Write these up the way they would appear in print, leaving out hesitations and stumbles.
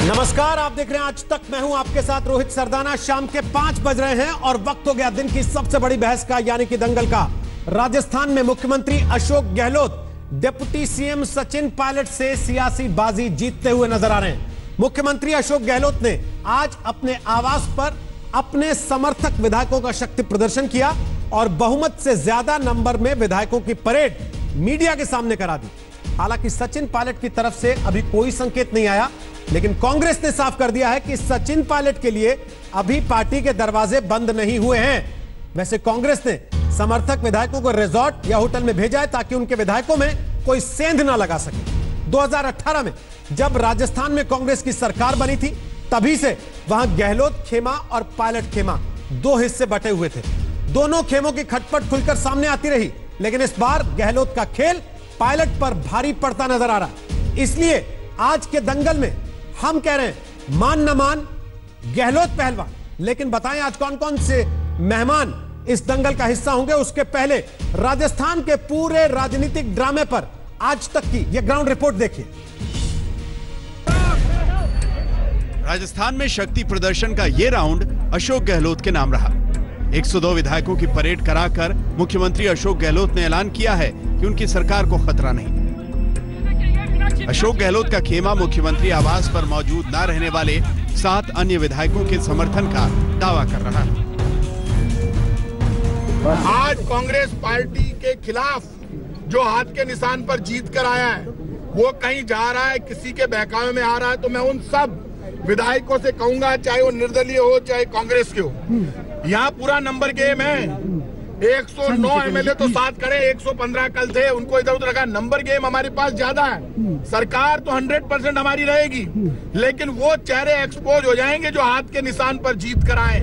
नमस्कार, आप देख रहे हैं आज तक। मैं हूं आपके साथ रोहित सरदाना। शाम के 5 बज रहे हैं और वक्त हो गया दिन की सबसे बड़ी बहस का, यानी कि दंगल का। राजस्थान में मुख्यमंत्री अशोक गहलोत डिप्टी सीएम सचिन पायलट से सियासी बाजी जीतते हुए नजर आ रहे हैं। मुख्यमंत्री अशोक गहलोत ने आज अपने आवास पर अपने समर्थक विधायकों का शक्ति प्रदर्शन किया और बहुमत से ज्यादा नंबर में विधायकों की परेड मीडिया के सामने करा दी। हालांकि सचिन पायलट की तरफ से अभी कोई संकेत नहीं आया, लेकिन कांग्रेस ने साफ कर दिया है कि सचिन पायलट के लिए अभी पार्टी के दरवाजे बंद नहीं हुए हैं। वैसे कांग्रेस ने समर्थक विधायकों को रिजॉर्ट या होटल में भेजा है ताकि उनके विधायकों में कोई सेंध ना लगा सके। 2018 में जब राजस्थान में कांग्रेस की सरकार बनी थी, तभी से वहां गहलोत खेमा और पायलट खेमा दो हिस्से बटे हुए थे। दोनों खेमों की खटपट खुलकर सामने आती रही, लेकिन इस बार गहलोत का खेल पायलट पर भारी पड़ता नजर आ रहा है। इसलिए आज के दंगल में हम कह रहे हैं मान न मान गहलोत पहलवान। लेकिन बताएं आज कौन कौन से मेहमान इस दंगल का हिस्सा होंगे। उसके पहले राजस्थान के पूरे राजनीतिक ड्रामे पर आज तक की यह ग्राउंड रिपोर्ट देखिए। राजस्थान में शक्ति प्रदर्शन का यह राउंड अशोक गहलोत के नाम रहा। 102 विधायकों की परेड कराकर मुख्यमंत्री अशोक गहलोत ने ऐलान किया है कि उनकी सरकार को खतरा नहीं। अशोक गहलोत का खेमा मुख्यमंत्री आवास पर मौजूद न रहने वाले 7 अन्य विधायकों के समर्थन का दावा कर रहा है। आज कांग्रेस पार्टी के खिलाफ जो हाथ के निशान पर जीत कर आया है, वो कहीं जा रहा है, किसी के बहकावे में आ रहा है, तो मैं उन सब विधायकों से कहूंगा, चाहे वो निर्दलीय हो चाहे कांग्रेस के हो, यहाँ पूरा नंबर गेम है। 109 एमएलए तो 7 खड़े, 115 कल थे, उनको इधर उधर रखा। नंबर गेम हमारे पास ज्यादा है। सरकार तो 100% हमारी रहेगी, लेकिन वो चेहरे एक्सपोज हो जाएंगे जो हाथ के निशान पर जीत कर आए।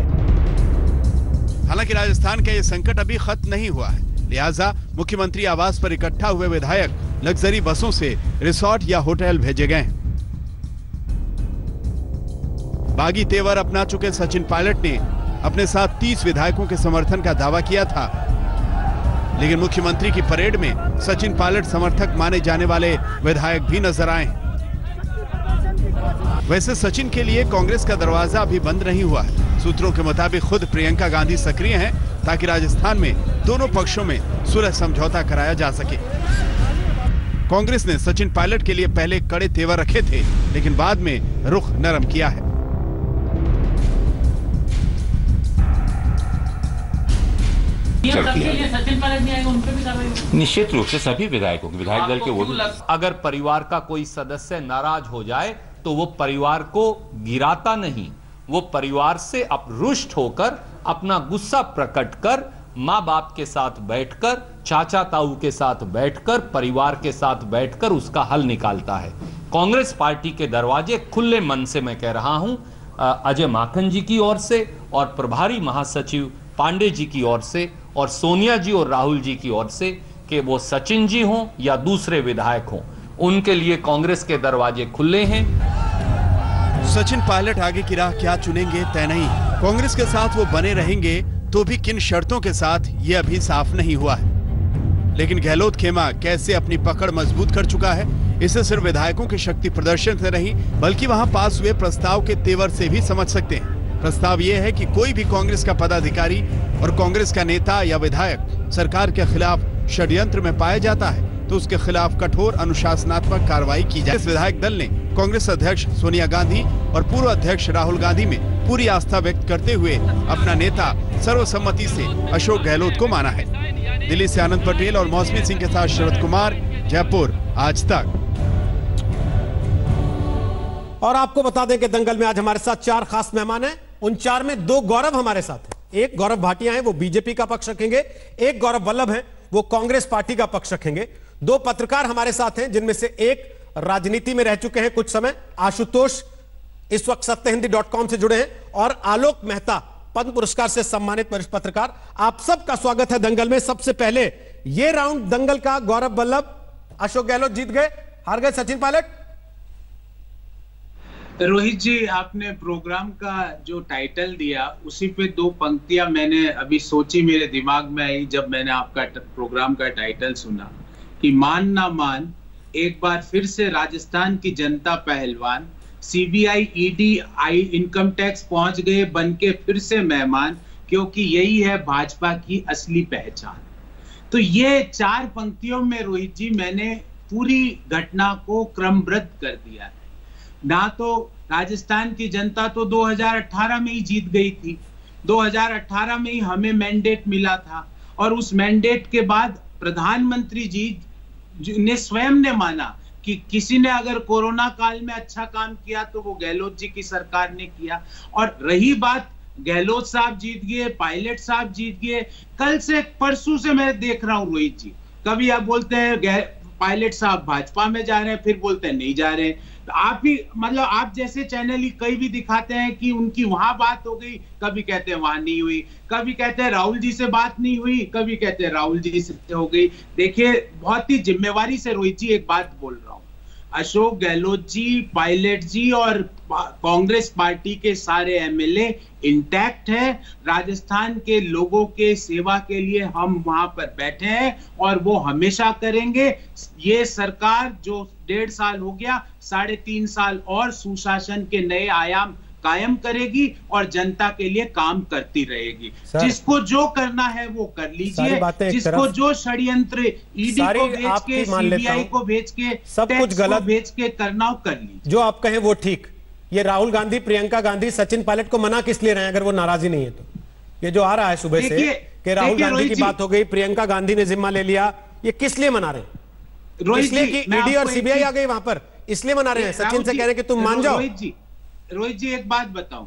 हालांकि राजस्थान का ये संकट अभी खत्म नहीं हुआ है, लिहाजा मुख्यमंत्री आवास पर इकट्ठा हुए विधायक लग्जरी बसों से रिसोर्ट या होटल भेजे गए हैं। बागी तेवर अपना चुके सचिन पायलट ने अपने साथ 30 विधायकों के समर्थन का दावा किया था, लेकिन मुख्यमंत्री की परेड में सचिन पायलट समर्थक माने जाने वाले विधायक भी नजर आए हैं। वैसे सचिन के लिए कांग्रेस का दरवाजा अभी बंद नहीं हुआ है। सूत्रों के मुताबिक खुद प्रियंका गांधी सक्रिय हैं ताकि राजस्थान में दोनों पक्षों में सुलह समझौता कराया जा सके। कांग्रेस ने सचिन पायलट के लिए पहले कड़े तेवर रखे थे, लेकिन बाद में रुख नरम किया है। सचिन पायलट नहीं आएगा, उन पे भी कार्रवाई निश्चित रूप से सभी विधायकों की, विधायक दल के वो भी। अगर परिवार का कोई सदस्य नाराज हो जाए तो वो परिवार को गिराता नहीं, वो परिवार से रुष्ट होकर अपना गुस्सा प्रकट कर माँ बाप के साथ बैठकर, चाचा ताऊ के साथ बैठकर, परिवार के साथ बैठकर उसका हल निकालता है। कांग्रेस पार्टी के दरवाजे खुले मन से, मैं कह रहा हूं, अजय माकन जी की ओर से और प्रभारी महासचिव पांडे जी की ओर से और सोनिया जी और राहुल जी की ओर से, कि वो सचिन जी हों या दूसरे विधायक हों, उनके लिए कांग्रेस के दरवाजे खुले हैं। सचिन पायलट आगे की राह क्या चुनेंगे तय नहीं। कांग्रेस के साथ वो बने रहेंगे तो भी किन शर्तों के साथ ये अभी साफ नहीं हुआ है। लेकिन गहलोत खेमा कैसे अपनी पकड़ मजबूत कर चुका है, इसे सिर्फ विधायकों के शक्ति प्रदर्शन से नहीं बल्कि वहां पास हुए प्रस्ताव के तेवर से भी समझ सकते हैं। प्रस्ताव यह है कि कोई भी कांग्रेस का पदाधिकारी और कांग्रेस का नेता या विधायक सरकार के खिलाफ षड्यंत्र में पाया जाता है तो उसके खिलाफ कठोर अनुशासनात्मक कार्रवाई की जाए। इस विधायक दल ने कांग्रेस अध्यक्ष सोनिया गांधी और पूर्व अध्यक्ष राहुल गांधी में पूरी आस्था व्यक्त करते हुए अपना नेता सर्वसम्मति से अशोक गहलोत को माना है। दिल्ली से आनंद पटेल और मौसमी सिंह के साथ शरद कुमार, जयपुर, आज तक। और आपको बता दें कि दंगल में आज हमारे साथ 4 खास मेहमान हैं। उन 4 में 2 गौरव हमारे साथ हैं। एक गौरव भाटिया हैं, वो बीजेपी का पक्ष रखेंगे। एक गौरव वल्लभ हैं, वो कांग्रेस पार्टी का पक्ष रखेंगे। 2 पत्रकार हमारे साथ हैं, जिनमें से एक राजनीति में रह चुके हैं कुछ समय, आशुतोष इस वक्त सत्यहिंदी.com से जुड़े हैं, और आलोक मेहता पद्म पुरस्कार से सम्मानित वरिष्ठ पत्रकार। आप सबका स्वागत है दंगल में। सबसे पहले ये राउंड दंगल का, गौरव वल्लभ, अशोक गहलोत जीत गए, हार गए सचिन पायलट। रोहित जी, आपने प्रोग्राम का जो टाइटल दिया उसी पे 2 पंक्तियां मैंने अभी सोची, मेरे दिमाग में आई जब मैंने आपका प्रोग्राम का टाइटल सुना, कि मान ना मान, एक बार फिर से राजस्थान की जनता पहलवान, सीबीआई, ईडी, इनकम टैक्स पहुंच गए बन के फिर से मेहमान, क्योंकि यही है भाजपा की असली पहचान। तो ये 4 पंक्तियों में रोहित जी मैंने पूरी घटना को क्रमबद्ध कर दिया है। ना तो राजस्थान की जनता तो 2018 में ही जीत गई थी, 2018 में ही हमें मैंडेट मिला था, और उस मैंडेट के बाद प्रधानमंत्री जी ने स्वयं ने माना कि किसी ने अगर कोरोना काल में अच्छा काम किया तो वो गहलोत जी की सरकार ने किया। और रही बात, गहलोत साहब जीत गए, पायलट साहब जीत गए, कल से परसों से मैं देख रहा हूं रोहित जी, कभी आप बोलते हैं पायलट साहब भाजपा में जा रहे हैं, फिर बोलते हैं नहीं जा रहे हैं। तो आप ही मतलब आप जैसे चैनल ही कई भी दिखाते हैं कि उनकी वहां बात हो गई, कभी कहते हैं वहां नहीं हुई, कभी कहते हैं राहुल जी से बात नहीं हुई, कभी कहते हैं राहुल जी से हो गई। देखिए बहुत ही जिम्मेवारी से रोहित जी एक बात बोल रहा हूं, अशोक गहलोत जी, पायलट जी और कांग्रेस पार्टी के सारे एमएलए इंटैक्ट है। राजस्थान के लोगों के सेवा के लिए हम वहां पर बैठे हैं और वो हमेशा करेंगे। ये सरकार जो 1.5 साल हो गया, 3.5 साल और सुशासन के नए आयाम कायम करेगी और जनता के लिए काम करती रहेगी। जिसको जो करना है वो कर लीजिए, जिसको जो षड्यंत्र ईडी को भेज के, सीबीआई को भेज के, सब कुछ गलत भेज के करना हो कर लीजिए। जो आप कहें वो ठीक। ये राहुल गांधी, प्रियंका गांधी, सचिन पायलट को मना किस लिए रहे हैं अगर वो नाराजी नहीं है तो? ये जो आ रहा है सुबह से कि राहुल गांधी की बात हो गई, प्रियंका गांधी ने जिम्मा ले लिया, ये किस लिए मना रहे हैं? इसलिए कि ईडी और सीबीआई आ गई वहां पर, इसलिए मना रहे हैं? सचिन से कह रहे कि तुम मान जाओ। रोहित जी एक बात बताऊं,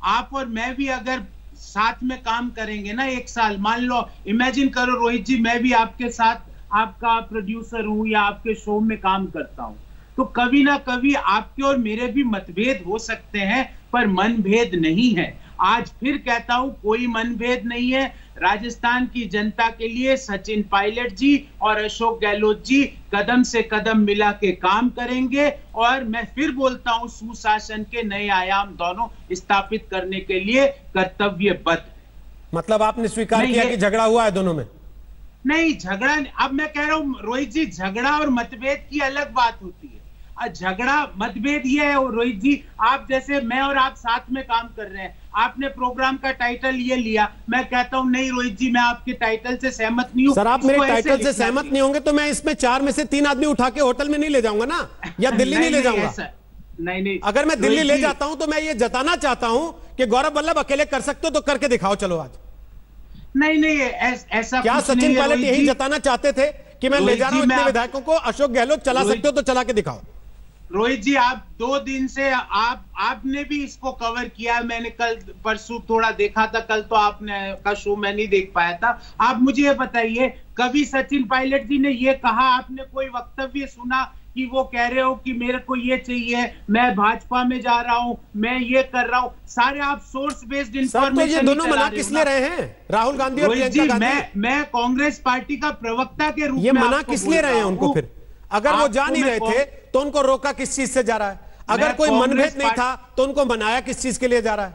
आप और मैं भी अगर साथ में काम करेंगे ना 1 साल, मान लो इमेजिन करो रोहित जी, मैं भी आपके साथ आपका प्रोड्यूसर हूं या आपके शो में काम करता हूं, तो कभी ना कभी आपके और मेरे भी मतभेद हो सकते हैं, पर मनभेद नहीं है। आज फिर कहता हूं कोई मनभेद नहीं है। राजस्थान की जनता के लिए सचिन पायलट जी और अशोक गहलोत जी कदम से कदम मिला के काम करेंगे, और मैं फिर बोलता हूं सुशासन के नए आयाम दोनों स्थापित करने के लिए कर्तव्यबद्ध। मतलब आपने स्वीकार किया कि झगड़ा हुआ है दोनों में? नहीं, झगड़ा, अब मैं कह रहा हूं रोहित जी, झगड़ा और मतभेद की अलग बात होती है। झगड़ा मतभेद ये है रोहित जी, आप जैसे मैं और आप साथ में काम कर रहे हैं, आपने प्रोग्राम का टाइटल ये लिया, मैं कहता हूं नहीं रोहित जी मैं आपके टाइटल से सहमत नहीं हूं। सर आप मेरे टाइटल से सहमत नहीं होंगे तो मैं इसमें 4 में से 3 आदमी उठा के होटल में नहीं ले जाऊंगा ना, या दिल्ली नहीं ले जाऊंगा। नहीं, अगर मैं दिल्ली ले जाता हूं तो मैं ये जताना चाहता हूं कि गौरव वल्लभ अकेले कर सकते हो तो करके दिखाओ, चलो आज। नहीं, ऐसा क्या सचिन पायलट यही जताना चाहते थे कि मैं ले जा रहा हूं इतने विधायकों को, अशोक गहलोत चला सकते हो तो चला के दिखाओ? रोहित जी आप 2 दिन से आपने भी इसको कवर किया, मैंने कल परसों थोड़ा देखा था, कल तो आपने का शो मैं नहीं देख पाया था। आप मुझे ये बताइए, कभी सचिन पायलट जी ने ये कहा, आपने कोई वक्तव्य सुना कि वो कह रहे हो कि मेरे को ये चाहिए, मैं भाजपा में जा रहा हूं, मैं ये कर रहा हूं? सारे आप सोर्स बेस्ड इंफॉर्मेशन। तो ये दोनों मना किस लिए रहे हैं, राहुल गांधी और प्रियंका गांधी? मैं कांग्रेस पार्टी का प्रवक्ता के रूप में ये मना किस लिए रहे हैं उनको? फिर अगर वो जा नहीं रहे थे तो उनको रोका किस चीज से जा रहा है? अगर कोई मनभेद नहीं था तो उनको मनाया किस चीज के लिए जा रहा है?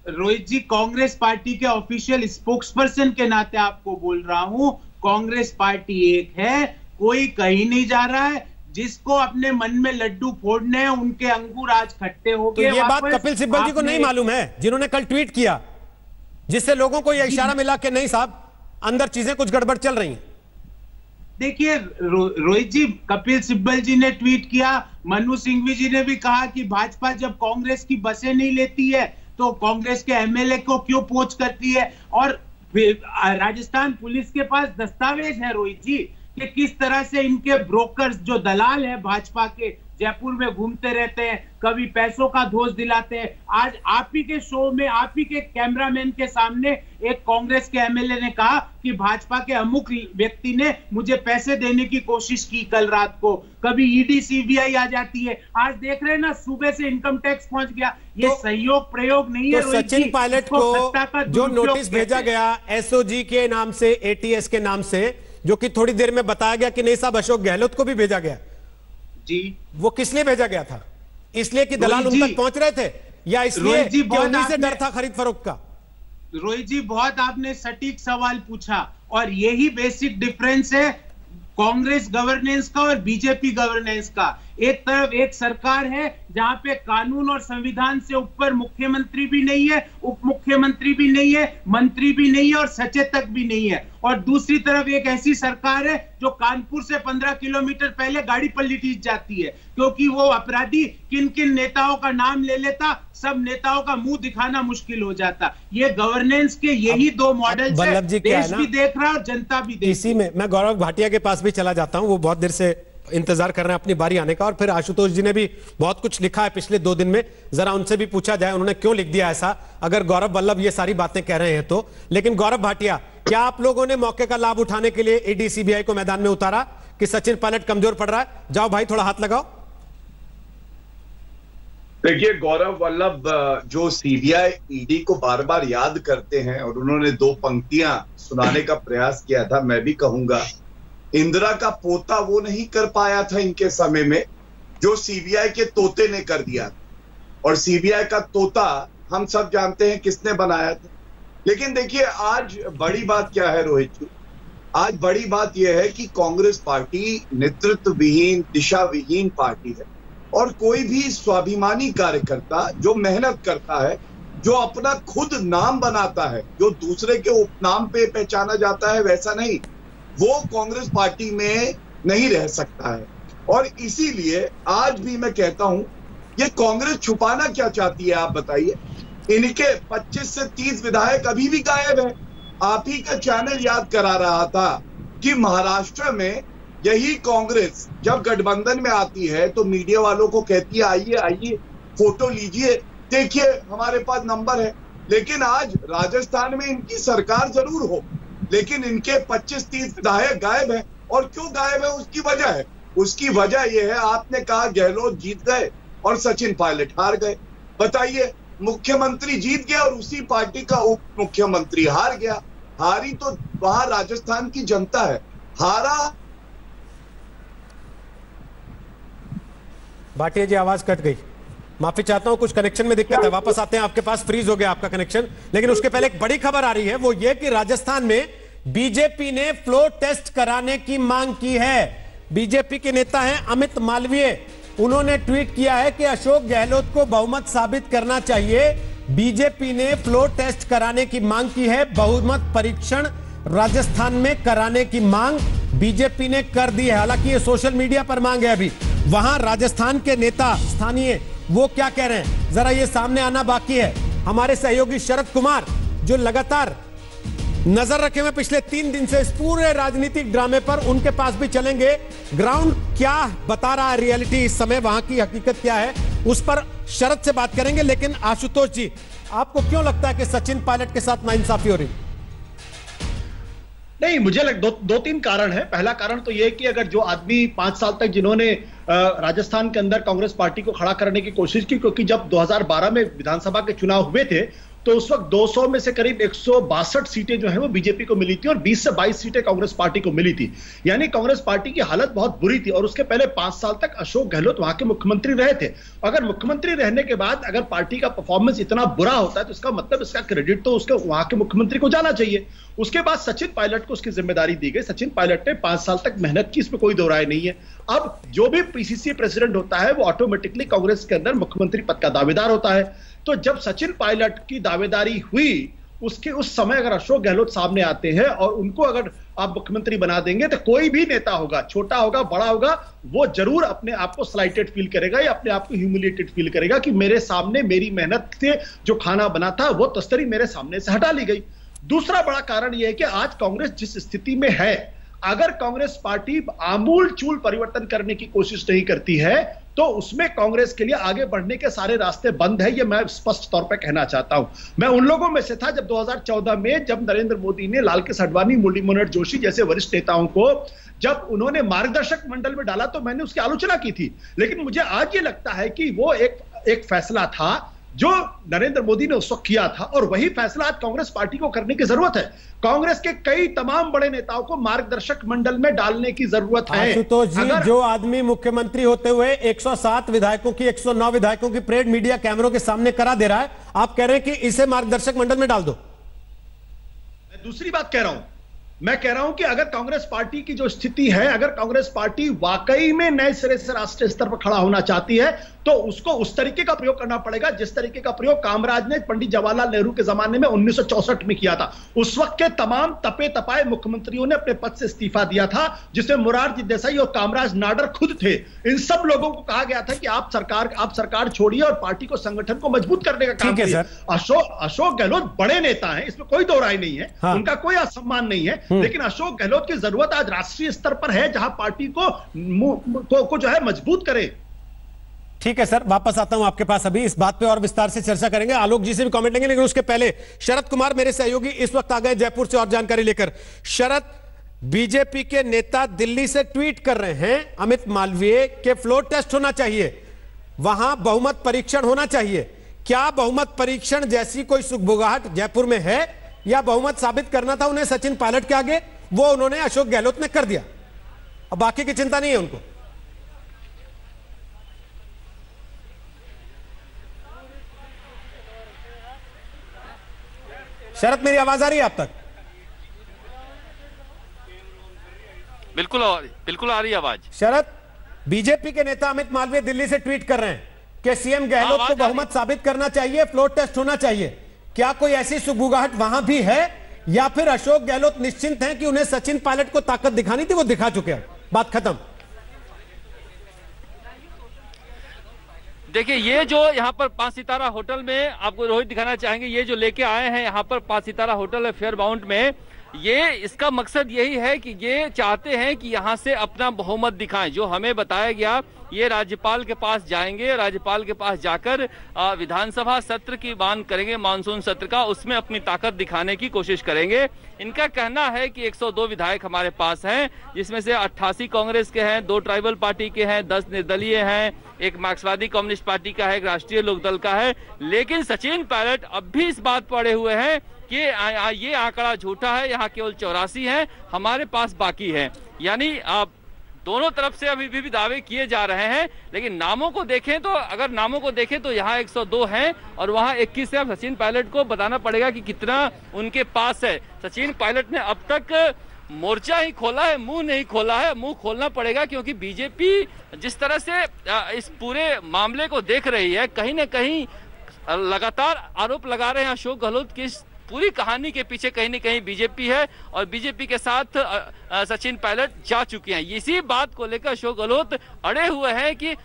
रोहित जी कांग्रेस पार्टी के ऑफिशियल स्पोक्सपर्सन के नाते आपको बोल रहा हूं, कांग्रेस पार्टी एक है, कोई कहीं नहीं जा रहा है। जिसको अपने मन में लड्डू फोड़ने हैं उनके अंगूर आज खट्टे हो गए। तो ये बात कपिल सिब्बल जी को नहीं मालूम है, जिन्होंने कल ट्वीट किया, जिससे लोगों को यह इशारा मिला कि नहीं साहब अंदर चीजें कुछ गड़बड़ चल रही हैं? देखिए रोहित जी, कपिल सिब्बल जी ने ट्वीट किया, मनु सिंघवी जी ने भी कहा कि भाजपा जब कांग्रेस की बसें नहीं लेती है तो कांग्रेस के एमएलए को क्यों पोच करती है। और राजस्थान पुलिस के पास दस्तावेज है रोहित जी कि किस तरह से इनके ब्रोकर्स जो दलाल है भाजपा के, जयपुर में घूमते रहते हैं, कभी पैसों का दोष दिलाते हैं। आज आप ही के शो में, आप ही के कैमरामैन के सामने एक कांग्रेस के एमएलए ने कहा कि भाजपा के अमुक व्यक्ति ने मुझे पैसे देने की कोशिश की कल रात को। कभी ईडी सीबीआई आ जाती है, आज देख रहे हैं ना सुबह से इनकम टैक्स पहुंच गया। ये तो, सहयोग प्रयोग नहीं है। तो सचिन पायलट को जो नोटिस भेजा गया एसओजी के नाम से, एटीएस के नाम से, जो कि थोड़ी देर में बताया गया कि नहीं साहब अशोक गहलोत को भी भेजा गया जी, वो किस लिए भेजा गया था? इसलिए कि दलाल उन तक पहुंच रहे थे, या इसलिए कि उन्हीं से डर था खरीद फरोख्त का? रोहित जी बहुत आपने सटीक सवाल पूछा, और यही बेसिक डिफरेंस है कांग्रेस गवर्नेंस का और बीजेपी गवर्नेंस का। एक तरफ एक सरकार है जहां पे कानून और संविधान से ऊपर मुख्यमंत्री भी नहीं है, उप मुख्यमंत्री भी नहीं है, मंत्री भी नहीं है और सचेतक भी नहीं है, और दूसरी तरफ एक ऐसी सरकार है जो कानपुर से 15 किलोमीटर पहले गाड़ी पलटी जाती है क्योंकि वो अपराधी किन किन नेताओं का नाम ले लेता, सब नेताओं का मुंह दिखाना मुश्किल हो जाता। ये गवर्नेंस के यही दो मॉडल है, देश भी देख रहा है और जनता भी देख। इसी में मैं गौरव भाटिया के पास भी चला जाता हूं, वो बहुत देर से इंतजार कर रहे हैं अपनी बारी आने का, और फिर आशुतोष जी ने भी बहुत कुछ लिखा है पिछले 2 दिन में, जरा उनसे भी पूछा जाए उन्होंने क्यों लिख दिया ऐसा, अगर गौरव वल्लभ ये सारी बातें कह रहे हैं तो। लेकिन गौरव भाटिया, क्या आप लोगों ने मौके का लाभ उठाने के लिए ईडी सीबीआई को मैदान में उतारा कि सचिन पायलट कमजोर पड़ रहा है? जाओ भाई थोड़ा हाथ लगाओ। देखिए, गौरव वल्लभ जो सीबीआई ईडी को बार बार याद करते हैं और उन्होंने 2 पंक्तियां सुनाने का प्रयास किया था, मैं भी कहूंगा इंदिरा का पोता वो नहीं कर पाया था इनके समय में जो सीबीआई के तोते ने कर दिया था, और सीबीआई का तोता हम सब जानते हैं किसने बनाया था। लेकिन देखिए, आज बड़ी बात क्या है रोहित जी, आज बड़ी बात यह है कि कांग्रेस पार्टी नेतृत्व विहीन, दिशा विहीन पार्टी है, और कोई भी स्वाभिमानी कार्यकर्ता जो मेहनत करता है, जो अपना खुद नाम बनाता है, जो दूसरे के उपनाम पे पहचाना जाता है, वैसा नहीं, वो कांग्रेस पार्टी में नहीं रह सकता है। और इसीलिए आज भी मैं कहता हूं, ये कांग्रेस छुपाना क्या चाहती है आप बताइए। इनके 25 से 30 विधायक अभी भी गायब है। आप ही का चैनल याद करा रहा था कि महाराष्ट्र में यही कांग्रेस जब गठबंधन में आती है तो मीडिया वालों को कहती है आइए आइए फोटो लीजिए, देखिए हमारे पास नंबर है। लेकिन आज राजस्थान में इनकी सरकार जरूर हो, लेकिन इनके 25-30 विधायक गायब है। और क्यों गायब है उसकी वजह है, उसकी वजह यह है, आपने कहा गहलोत जीत गए और सचिन पायलट हार गए। बताइए, मुख्यमंत्री जीत गया और उसी पार्टी का उप मुख्यमंत्री हार गया। हारी तो वहां राजस्थान की जनता है, हारा। भाटिया जी आवाज कट गई, माफी चाहता हूं, कुछ कनेक्शन में दिक्कत है, वापस आते हैं आपके पास, फ्रीज हो गया आपका कनेक्शन। लेकिन उसके पहले एक बड़ी खबर आ रही है, वो ये कि राजस्थान में बीजेपी ने फ्लो टेस्ट कराने की मांग की है। बीजेपी के नेता हैं अमित मालवीय, उन्होंने ट्वीट किया है कि अशोक गहलोत को बहुमत साबित करना चाहिए। बीजेपी ने फ्लो टेस्ट कराने की मांग की है, बहुमत परीक्षण राजस्थान में कराने की मांग बीजेपी ने कर दी है। हालांकि ये सोशल मीडिया पर मांग है, अभी वहां राजस्थान के नेता स्थानीय वो क्या कह रहे हैं जरा ये सामने आना बाकी है। हमारे सहयोगी शरद कुमार जो लगातार नजर रखे हुए पिछले 3 दिन से इस पूरे राजनीतिक ड्रामे पर, उनके पास भी चलेंगे। ग्राउंड क्या बता रहा है, रियलिटी इस समय वहां की हकीकत क्या है, उस पर शरद से बात करेंगे। लेकिन आशुतोष जी, आपको क्यों लगता है कि सचिन पायलट के साथ नाइंसाफी हो रही? नहीं, मुझे दो 3 कारण है। पहला कारण तो यह कि अगर जो आदमी 5 साल तक जिन्होंने राजस्थान के अंदर कांग्रेस पार्टी को खड़ा करने की कोशिश की, क्योंकि जब 2012 में विधानसभा के चुनाव हुए थे तो उस वक्त 200 में से करीब 162 सीटें जो है वो बीजेपी को मिली थी और 20 से 22 सीटें कांग्रेस पार्टी को मिली थी। यानी कांग्रेस पार्टी की हालत बहुत बुरी थी। और उसके पहले 5 साल तक अशोक गहलोत वहां के मुख्यमंत्री रहे थे। अगर मुख्यमंत्री रहने के बाद अगर पार्टी का परफॉर्मेंस इतना बुरा होता है तो इसका मतलब इसका क्रेडिट तो उसके वहां के मुख्यमंत्री को जाना चाहिए। उसके बाद सचिन पायलट को उसकी जिम्मेदारी दी गई। सचिन पायलट ने 5 साल तक मेहनत की, इसमें कोई दो राय नहीं है। अब जो भी पीसीसी प्रेसिडेंट होता है वो ऑटोमेटिकली कांग्रेस के अंदर मुख्यमंत्री पद का दावेदार होता है। तो जब सचिन पायलट की दावेदारी हुई उसके उस समय अगर अशोक गहलोत सामने आते हैं और उनको अगर आप मुख्यमंत्री बना देंगे तो कोई भी नेता होगा, छोटा होगा बड़ा होगा, वो जरूर अपने आप को स्लाइटेड फील करेगा या अपने आप को ह्यूमिलिएटेड फील करेगा कि मेरे सामने मेरी मेहनत से जो खाना बना था वो तस्तरी मेरे सामने से हटा ली गई। दूसरा बड़ा कारण यह है कि आज कांग्रेस जिस स्थिति में है, अगर कांग्रेस पार्टी आमूल चूल परिवर्तन करने की कोशिश नहीं करती है तो उसमें कांग्रेस के लिए आगे बढ़ने के सारे रास्ते बंद है। ये मैं स्पष्ट तौर पर कहना चाहता हूं। मैं उन लोगों में से था जब 2014 में जब नरेंद्र मोदी ने लाल कृष्ण आडवाणी, मुरली मनोहर जोशी जैसे वरिष्ठ नेताओं को जब उन्होंने मार्गदर्शक मंडल में डाला तो मैंने उसकी आलोचना की थी। लेकिन मुझे आज ये लगता है कि वो एक फैसला था जो नरेंद्र मोदी ने उस वक्त किया था और वही फैसला आज कांग्रेस पार्टी को करने की जरूरत है। कांग्रेस के कई तमाम बड़े नेताओं को मार्गदर्शक मंडल में डालने की जरूरत है। आशुतोष जी, जो आदमी मुख्यमंत्री होते हुए 107 विधायकों की 109 विधायकों की परेड मीडिया कैमरों के सामने करा दे रहा है, आप कह रहे हैं कि इसे मार्गदर्शक मंडल में डाल दो। मैं दूसरी बात कह रहा हूं मैं कह रहा हूं कि अगर कांग्रेस पार्टी की जो स्थिति है, अगर कांग्रेस पार्टी वाकई में नए सिरे से राष्ट्रीय स्तर पर खड़ा होना चाहती है तो उसको उस तरीके का प्रयोग करना पड़ेगा जिस तरीके का प्रयोग कामराज ने पंडित जवाहरलाल नेहरू के जमाने में 1964 में किया था। उस वक्त के तमाम तपे तपाए मुख्यमंत्रियों ने अपने पद से इस्तीफा दिया था, जिसमें मोरारजी देसाई और कामराज नाडर खुद थे। इन सब लोगों को कहा गया था कि आप सरकार छोड़िए और पार्टी को, संगठन को मजबूत करने का काम करिए। अशोक गहलोत बड़े नेता हैं, इसमें कोई दो राय नहीं है, उनका कोई असम्मान नहीं है, लेकिन अशोक गहलोत की जरूरत आज राष्ट्रीय स्तर पर है जहां पार्टी को जो है मजबूत करे। ठीक है सर, वापस आता हूं आपके पास, अभी इस बात पे और विस्तार से चर्चा करेंगे, आलोक जी से भी कमेंट लेंगे, लेकिन उसके पहले शरद कुमार मेरे सहयोगी इस वक्त आ गए जयपुर से और जानकारी लेकर। शरद, बीजेपी के नेता दिल्ली से ट्वीट कर रहे हैं अमित मालवीय के फ्लोर टेस्ट होना चाहिए, वहां बहुमत परीक्षण होना चाहिए। क्या बहुमत परीक्षण जैसी कोई सुगबुगाहट जयपुर में है, या बहुमत साबित करना था उन्हें सचिन पायलट के आगे, वो उन्होंने अशोक गहलोत ने कर दिया, अब बाकी की चिंता नहीं है उनको? शरद, मेरी आवाज आ रही है आप तक? बिल्कुल आ रही है आवाज। शरद, बीजेपी के नेता अमित मालवीय दिल्ली से ट्वीट कर रहे हैं कि सीएम गहलोत को बहुमत साबित करना चाहिए, फ्लोर टेस्ट होना चाहिए। क्या कोई ऐसी सुगबुगाहट वहां भी है, या फिर अशोक गहलोत निश्चिंत हैं कि उन्हें सचिन पायलट को ताकत दिखानी थी, वो दिखा चुके हैं, बात खत्म? देखिए, ये जो यहाँ पर 5 सितारा होटल में आपको रोहित दिखाना चाहेंगे, ये जो लेके आए हैं यहाँ पर 5 सितारा होटल है फेयरमाउंट में, ये इसका मकसद यही है कि ये चाहते हैं कि यहाँ से अपना बहुमत दिखाएं। जो हमें बताया गया, ये राज्यपाल के पास जाएंगे, राज्यपाल के पास जाकर विधानसभा सत्र की मांग करेंगे, मानसून सत्र का, उसमें अपनी ताकत दिखाने की कोशिश करेंगे। इनका कहना है कि 102 विधायक हमारे पास हैं, जिसमें से 88 कांग्रेस के हैं, 2 ट्राइबल पार्टी के हैं, 10 निर्दलीय हैं, एक मार्क्सवादी कम्युनिस्ट पार्टी का है, एक राष्ट्रीय लोकदल का है। लेकिन सचिन पायलट अब भी इस बात पर अड़े हुए हैं कि ये आंकड़ा झूठा है, यहाँ केवल 84 हैं, हमारे पास बाकी है। यानी दोनों तरफ से अभी भी दावे किए जा रहे हैं, लेकिन नामों को देखें तो, अगर नामों को देखें तो यहाँ 102 हैं और वहाँ 21 है। अब सचिन पायलट को बताना पड़ेगा कि कितना उनके पास है। सचिन पायलट ने अब तक मोर्चा ही खोला है, मुंह नहीं खोला है। मुंह खोलना पड़ेगा, क्योंकि बीजेपी जिस तरह से इस पूरे मामले को देख रही है, कहीं ना कहीं लगातार आरोप लगा रहे हैं अशोक गहलोत की पूरी कहानी के पीछे कहीं न कहीं बीजेपी है, और बीजेपी के साथ सचिन पायलट जा चुके हैं। इसी बात को लेकर अशोक गहलोत अड़े हुए हैं कि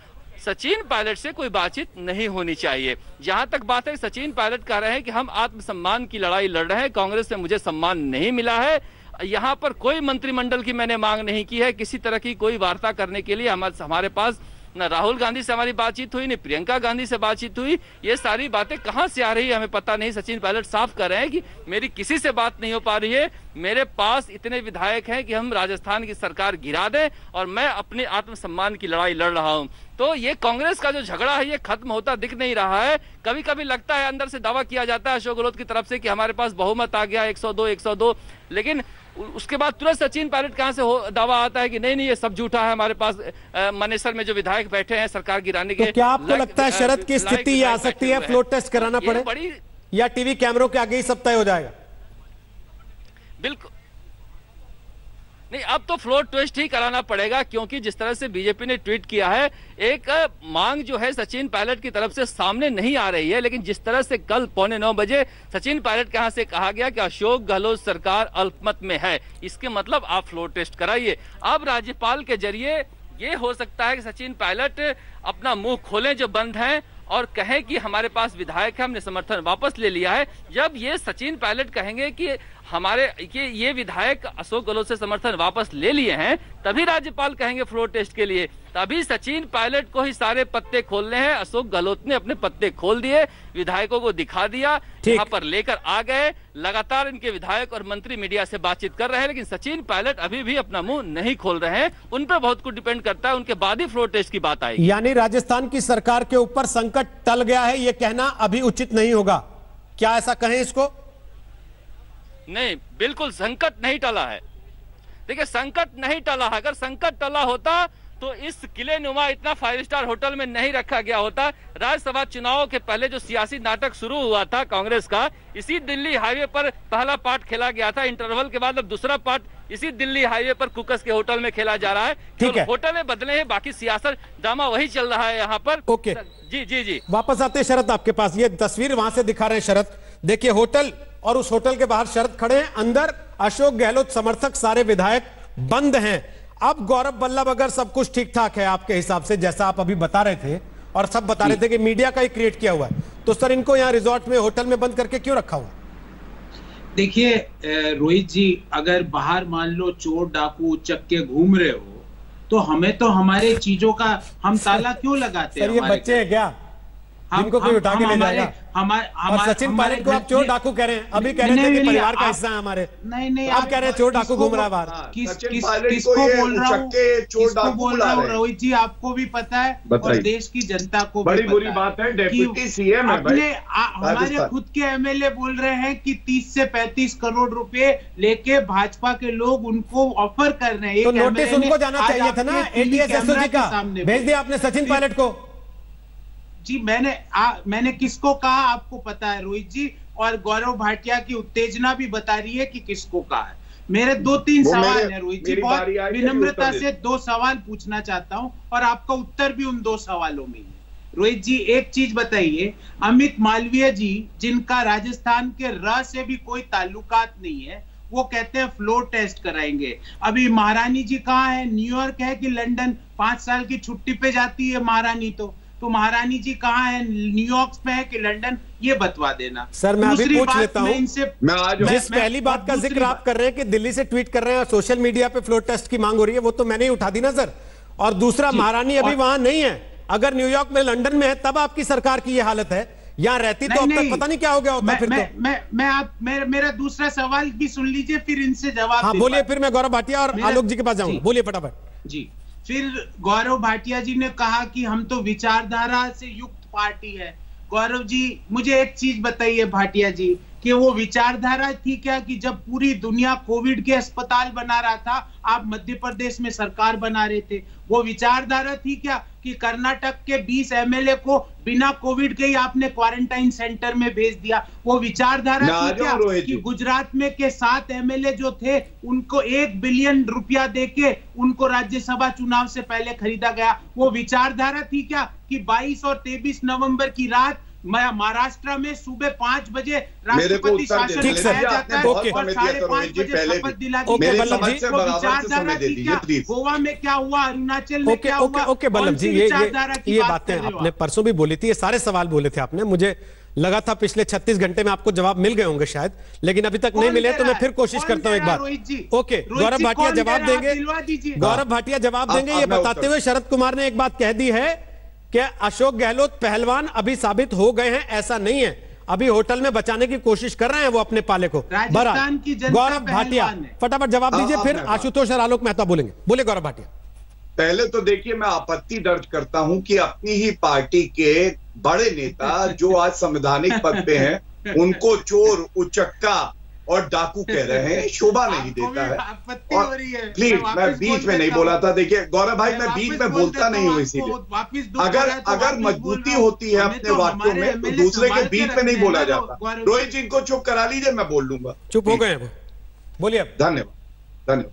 सचिन पायलट से कोई बातचीत नहीं होनी चाहिए। जहां तक बात है, सचिन पायलट कह रहे हैं कि हम आत्मसम्मान की लड़ाई लड़ रहे हैं, कांग्रेस से मुझे सम्मान नहीं मिला है, यहाँ पर कोई मंत्रिमंडल की मैंने मांग नहीं की है, किसी तरह की कोई वार्ता करने के लिए हमारे पास न राहुल गांधी से हमारी बातचीत हुई, न प्रियंका गांधी से बातचीत हुई। ये सारी बातें कहां से आ रही है हमें पता नहीं। सचिन पायलट साफ कर रहे हैं कि मेरी किसी से बात नहीं हो पा रही है, मेरे पास इतने विधायक हैं कि हम राजस्थान की सरकार गिरा दें, और मैं अपने आत्मसम्मान की लड़ाई लड़ रहा हूं। तो ये कांग्रेस का जो झगड़ा है, ये खत्म होता दिख नहीं रहा है। कभी कभी लगता है, अंदर से दावा किया जाता है अशोक गहलोत की तरफ से कि हमारे पास बहुमत आ गया 102, लेकिन उसके बाद तुरंत सचिन पायलट कहां से दावा आता है कि नहीं ये सब झूठा है, हमारे पास मनेसर में जो विधायक बैठे हैं सरकार गिराने के। तो क्या आपको लगता है शरद की स्थिति ये आ सकती है, फ्लोर टेस्ट कराना पड़े, या टीवी कैमरों के आगे ही सब तय हो जाएगा? बिल्कुल नहीं, अब तो फ्लोर टेस्ट ही कराना पड़ेगा, क्योंकि जिस तरह से बीजेपी ने ट्वीट किया है, एक मांग जो है सचिन पायलट की तरफ से सामने नहीं आ रही है, लेकिन जिस तरह से कल 8:45 बजे सचिन पायलट के यहाँ से कहा गया कि अशोक गहलोत सरकार अल्पमत में है, इसके मतलब आप फ्लोर टेस्ट कराइए। अब राज्यपाल के जरिए ये हो सकता है कि सचिन पायलट अपना मुंह खोलें जो बंद है, और कहें कि हमारे पास विधायक है, हमने समर्थन वापस ले लिया है। जब ये सचिन पायलट कहेंगे कि हमारे ये विधायक अशोक गहलोत से समर्थन वापस ले लिए हैं, तभी राज्यपाल कहेंगे फ्लोर टेस्ट के लिए। तभी सचिन पायलट को ही सारे पत्ते खोलने हैं। अशोक गहलोत ने अपने पत्ते खोल दिए, विधायकों को दिखा दिया, यहाँ पर लेकर आ गए। लगातार इनके विधायक और मंत्री मीडिया से बातचीत कर रहे हैं, लेकिन सचिन पायलट अभी भी अपना मुंह नहीं खोल रहे हैं। उन पर बहुत कुछ डिपेंड करता है, उनके बाद ही फ्लोर टेस्ट की बात आएगी। यानी राजस्थान की सरकार के ऊपर संकट टल गया है, ये कहना अभी उचित नहीं होगा, क्या ऐसा कहें इसको? नहीं, बिल्कुल संकट नहीं टला है। देखिए, संकट नहीं टला है। अगर संकट टला होता तो इस किले नुमा इतना 5 स्टार होटल में नहीं रखा गया होता। राज्यसभा चुनाव के पहले जो सियासी नाटक शुरू हुआ था कांग्रेस का, इसी दिल्ली हाईवे पर पहला पार्ट खेला गया था। इंटरवल के बाद अब दूसरा पार्ट इसी दिल्ली हाईवे पर कुकस के होटल में खेला जा रहा है। ठीक है, होटलें बदले हैं, बाकी सियासत ड्रामा वही चल रहा है यहाँ पर। ओके, जी जी जी, वापस आते हैं शरद आपके पास। ये तस्वीर वहां से दिखा रहे हैं शरद, देखिए होटल, और उस होटल के बाहर शरद खड़े हैं, अंदर अशोक गहलोत समर्थक सारे विधायक बंद हैं। अब गौरव वल्लभ, अगर सब कुछ ठीक ठाक है आपके हिसाब से, जैसा आप अभी बता रहे थे और सब बता रहे थे कि मीडिया का ही क्रिएट किया हुआ है, तो सर इनको यहाँ रिजॉर्ट में होटल में बंद करके क्यों रखा हुआ? देखिए रोहित जी, अगर बाहर मान लो चोर डाकू चक्के घूम रहे हो तो हमें तो हमारे चीजों का हम ताला क्यों लगाते हैं? सर ये बच्चे हैं क्या जिनको कोई उठा के ले जाएगा? और सचिन पायलट को आप चोर डाकू कह रहे हैं, अभी कह रहे थे कि परिवार का हिस्सा है हमारे। नहीं, आप कह रहे हैं चोर डाकू घूम रहा है बाहर। किसको बोल रहा हूँ रोहित जी? आपको भी पता है और देश की जनता को बड़ी बुरी बात है, डेप्यूटी सीएम अपने हमारे खुद के एमएलए बोल रहे हैं कि 30 से 35 करोड़ रुपए लेके भाजपा के लोग उनको ऑफर कर रहे हैं। तो नोटिस उनको जाना चाहिए था ना, एटीएस एसओजी का, भेज दिया आपने सचिन पायलट को। जी मैंने किसको कहा आपको पता है रोहित जी, और गौरव भाटिया की उत्तेजना भी बता रही है कि किसको कहा है। मेरे 2-3 सवाल है रोहित जी, बहुत विनम्रता से 2 सवाल पूछना चाहता हूं और आपका उत्तर भी उन 2 सवालों में है। रोहित जी एक चीज बताइए, अमित मालवीय जी जिनका राजस्थान के र से भी कोई ताल्लुकात नहीं है, वो कहते हैं फ्लोर टेस्ट कराएंगे। अभी महारानी जी कहाँ है? न्यूयॉर्क है कि लंदन? 5 साल की छुट्टी पे जाती है महारानी, तो महारानी जी कहाँ है? न्यूयॉर्क में है कि लंदन? ये बतवा देना। सर मैं अभी पूछ लेता हूँ, जिस पहली बात का जिक्र आप कर रहे हैं कि दिल्ली से ट्वीट कर रहे हैं और सोशल मीडिया पे फ्लोर टेस्ट की मांग हो रही है, वो तो मैंने ही उठा दी ना सर। और दूसरा, महारानी अभी वहां नहीं है, अगर न्यूयॉर्क में लंदन में है तब आपकी सरकार की ये हालत है, यहाँ रहती तो अब तक पता नहीं क्या हो गया होता। फिर मेरा दूसरा सवाल भी सुन लीजिए, फिर इनसे जवाब। हाँ बोलिए, फिर मैं गौरव भाटिया और आलोक जी के पास जाऊंगा, बोलिए फटाफट। जी, फिर गौरव भाटिया जी ने कहा कि हम तो विचारधारा से युक्त पार्टी है। गौरव जी मुझे एक चीज बताइए भाटिया जी, कि वो विचारधारा थी क्या कि जब पूरी दुनिया कोविड के अस्पताल बना रहा था, आप मध्य प्रदेश में सरकार बना रहे थे, वो विचारधारा थी क्या कि कर्नाटक के 20 एमएलए को बिना कोविड के ही आपने क्वारंटाइन सेंटर में भेज दिया? वो विचारधारा थी क्या कि गुजरात में के 7 एमएलए जो थे उनको 1 बिलियन रुपया देके उनको राज्यसभा चुनाव से पहले खरीदा गया? वो विचारधारा थी क्या कि 22 और 23 नवंबर की रात महाराष्ट्र में सुबह 5 बजे राष्ट्रपति शासन दिलाया जाता है और 5:30 बजे शपथ दिला दी जाती है? गोवा में क्या हुआ, अरुणाचल में क्या हुआ? ओके बल्लभ जी, ये बातें आपने परसों भी बोली थी, ये सारे सवाल बोले थे आपने। मुझे लगा था पिछले 36 घंटे में आपको जवाब मिल गए होंगे शायद, लेकिन अभी तक नहीं मिले, तो मैं फिर कोशिश करता हूं एक बार। ओके, गौरव भाटिया जवाब देंगे, गौरव भाटिया जवाब देंगे। ये बताते हुए शरद कुमार ने एक बात कह दी है कि अशोक गहलोत पहलवान अभी साबित हो गए हैं, ऐसा नहीं है, अभी होटल में बचाने की कोशिश कर रहे हैं वो अपने पाले को। गौरव भाटिया फटाफट जवाब दीजिए, फिर आशुतोष और आलोक मेहता बोलेंगे। बोले गौरव भाटिया। पहले तो देखिए, मैं आपत्ति दर्ज करता हूं कि अपनी ही पार्टी के बड़े नेता जो आज संवैधानिक पद पे हैं उनको चोर, उचक्का और डाकू कह रहे हैं, शोभा नहीं देता है। और प्लीज, मैं बीच में नहीं बोला था। देखिए गौरव भाई, मैं बीच में बोलता नहीं हूं, इसीलिए अगर मजबूती होती है अपने वाक्यों में तो दूसरे के बीच में नहीं बोला जाता। रोहित जी को चुप करा लीजिए, मैं बोल लूंगा। चुप हो गए, बोलिए। धन्यवाद।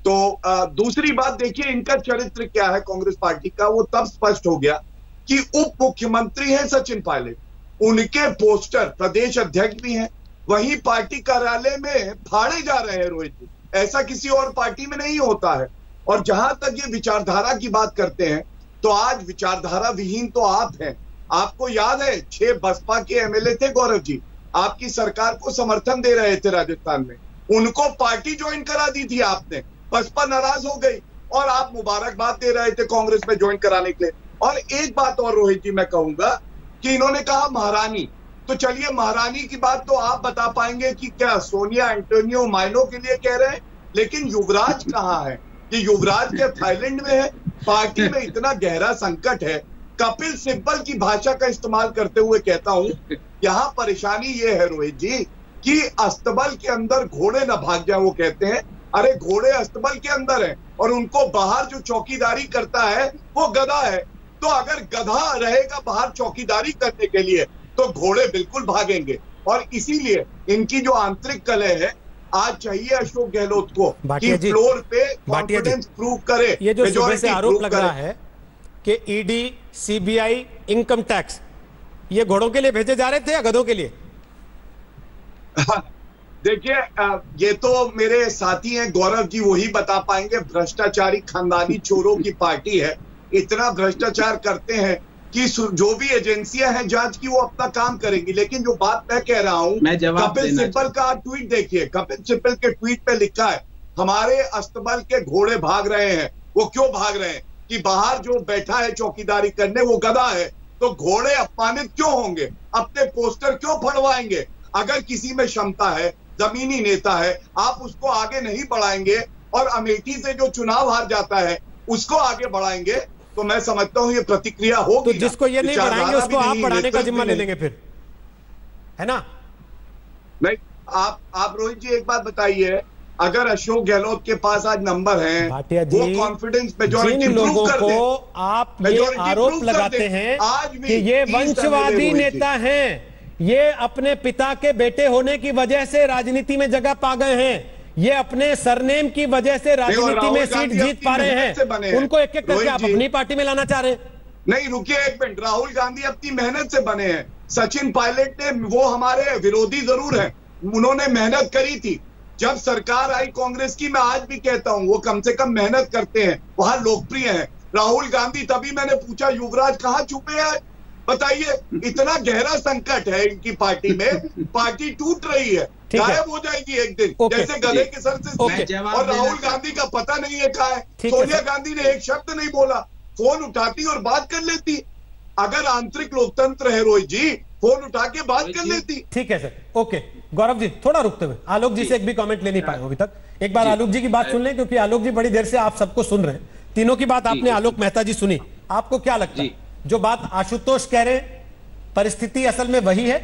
तो दूसरी बात देखिए, इनका चरित्र क्या है कांग्रेस पार्टी का, वो तब स्पष्ट हो गया कि उप मुख्यमंत्री है सचिन पायलट, उनके पोस्टर प्रदेश अध्यक्ष भी हैं, वहीं पार्टी कार्यालय में फाड़े जा रहे हैं रोहित जी। ऐसा किसी और पार्टी में नहीं होता है। और जहां तक ये विचारधारा की बात करते हैं, तो आज विचारधारा विहीन तो आप हैं। आपको याद है 6 बसपा के एमएलए थे गौरव जी, आपकी सरकार को समर्थन दे रहे थे राजस्थान में, उनको पार्टी ज्वाइन करा दी थी आपने। बसपा नाराज हो गई और आप मुबारकबाद दे रहे थे कांग्रेस में ज्वाइन कराने के लिए। और एक बात और रोहित जी मैं कहूंगा कि इन्होंने कहा महारानी, तो चलिए महारानी की बात तो आप बता पाएंगे कि क्या सोनिया एंटोनियो मायनो के लिए कह रहे हैं, लेकिन युवराज कहाँ है? कि युवराज के थाईलैंड में है। पार्टी में इतना गहरा संकट है। कपिल सिब्बल की भाषा का इस्तेमाल करते हुए कहता हूं, यहाँ परेशानी ये है रोहित जी कि अस्तबल के अंदर घोड़े न भाग जाए, वो कहते हैं अरे घोड़े अस्तबल के अंदर हैं और उनको बाहर जो चौकीदारी करता है वो गधा है। तो अगर गधा रहेगा बाहर चौकीदारी करने के लिए तो घोड़े बिल्कुल भागेंगे। और इसीलिए इनकी जो आंतरिक कलह है, आज चाहिए अशोक गहलोत को कि फ्लोर पे कॉन्फिडेंस प्रूव करे। ये जो सुबह से आरोप लग रहा है कि ईडी, सीबीआई, इनकम टैक्स ये घोड़ों के लिए भेजे जा रहे थे या गधों के लिए? देखिए, ये तो मेरे साथी हैं गौरव जी, वही बता पाएंगे। भ्रष्टाचारी खानदानी चोरों की पार्टी है, इतना भ्रष्टाचार करते हैं कि जो भी एजेंसियां हैं जांच की वो अपना काम करेंगी। लेकिन जो बात मैं कह रहा हूं, कपिल सिब्बल का ट्वीट देखिए, कपिल सिब्बल के ट्वीट पे लिखा है हमारे अस्तबल के घोड़े भाग रहे हैं। वो क्यों भाग रहे हैं कि बाहर जो बैठा है चौकीदारी करने वो गधा है, तो घोड़े अपमानित क्यों होंगे, अपने पोस्टर क्यों फड़वाएंगे? अगर किसी में क्षमता है, जमीनी नेता है, आप उसको आगे नहीं बढ़ाएंगे और अमेठी से जो चुनाव हार जाता है उसको आगे बढ़ाएंगे, तो मैं समझता हूं ये प्रतिक्रिया होगी। तो जिसको ये नहीं बढ़ाएंगे उसको आप बढ़ाने का जिम्मा ले लेंगे फिर, है ना? नहीं, आप रोहित जी एक बात बताइए, अगर अशोक गहलोत के पास आज नंबर हैं, वो कॉन्फिडेंस मेजॉरिटी लोगों को आप ये आरोप लगाते हैं कि ये वंशवादी नेता हैं, ये अपने पिता के बेटे होने की वजह से राजनीति में जगह पा गए हैं, ये अपने सरनेम की वजह से राजनीति में सीट जीत पा रहे हैं, उनको एक एक करके आप अपनी पार्टी में लाना चाह रहे हैं। नहीं, रुकिए एक मिनट, राहुल गांधी अपनी मेहनत से बने हैं। सचिन पायलट ने, वो हमारे विरोधी जरूर हैं, उन्होंने मेहनत करी थी। जब सरकार आई कांग्रेस की, मैं आज भी कहता हूं वो कम से कम मेहनत करते हैं, वहां लोकप्रिय हैं। राहुल गांधी, तभी मैंने पूछा युवराज कहां छुपे हैं, बताइए। इतना गहरा संकट है इनकी पार्टी में, पार्टी टूट रही है, गायब हो जाएगी एक दिन, जैसे गधे के सर से। और राहुल गांधी का पता नहीं है कहां है। सोनिया गांधी ने एक शब्द नहीं बोला, फोन उठाती और बात कर लेती। अगर आंतरिक लोकतंत्र है रोहित जी, फोन उठा के बात कर लेती। ठीक है सर, ओके। गौरव जी थोड़ा रुकते हुए, आलोक जी से एक भी कमेंट ले नहीं पाए अभी तक, एक बार आलोक जी की बात सुन लें, क्योंकि आलोक जी बड़ी देर से आप सबको सुन रहे हैं। तीनों की बात आपने आलोक मेहता जी सुनी, आपको क्या लगता है जो बात आशुतोष कह रहे हैं, परिस्थिति असल में वही है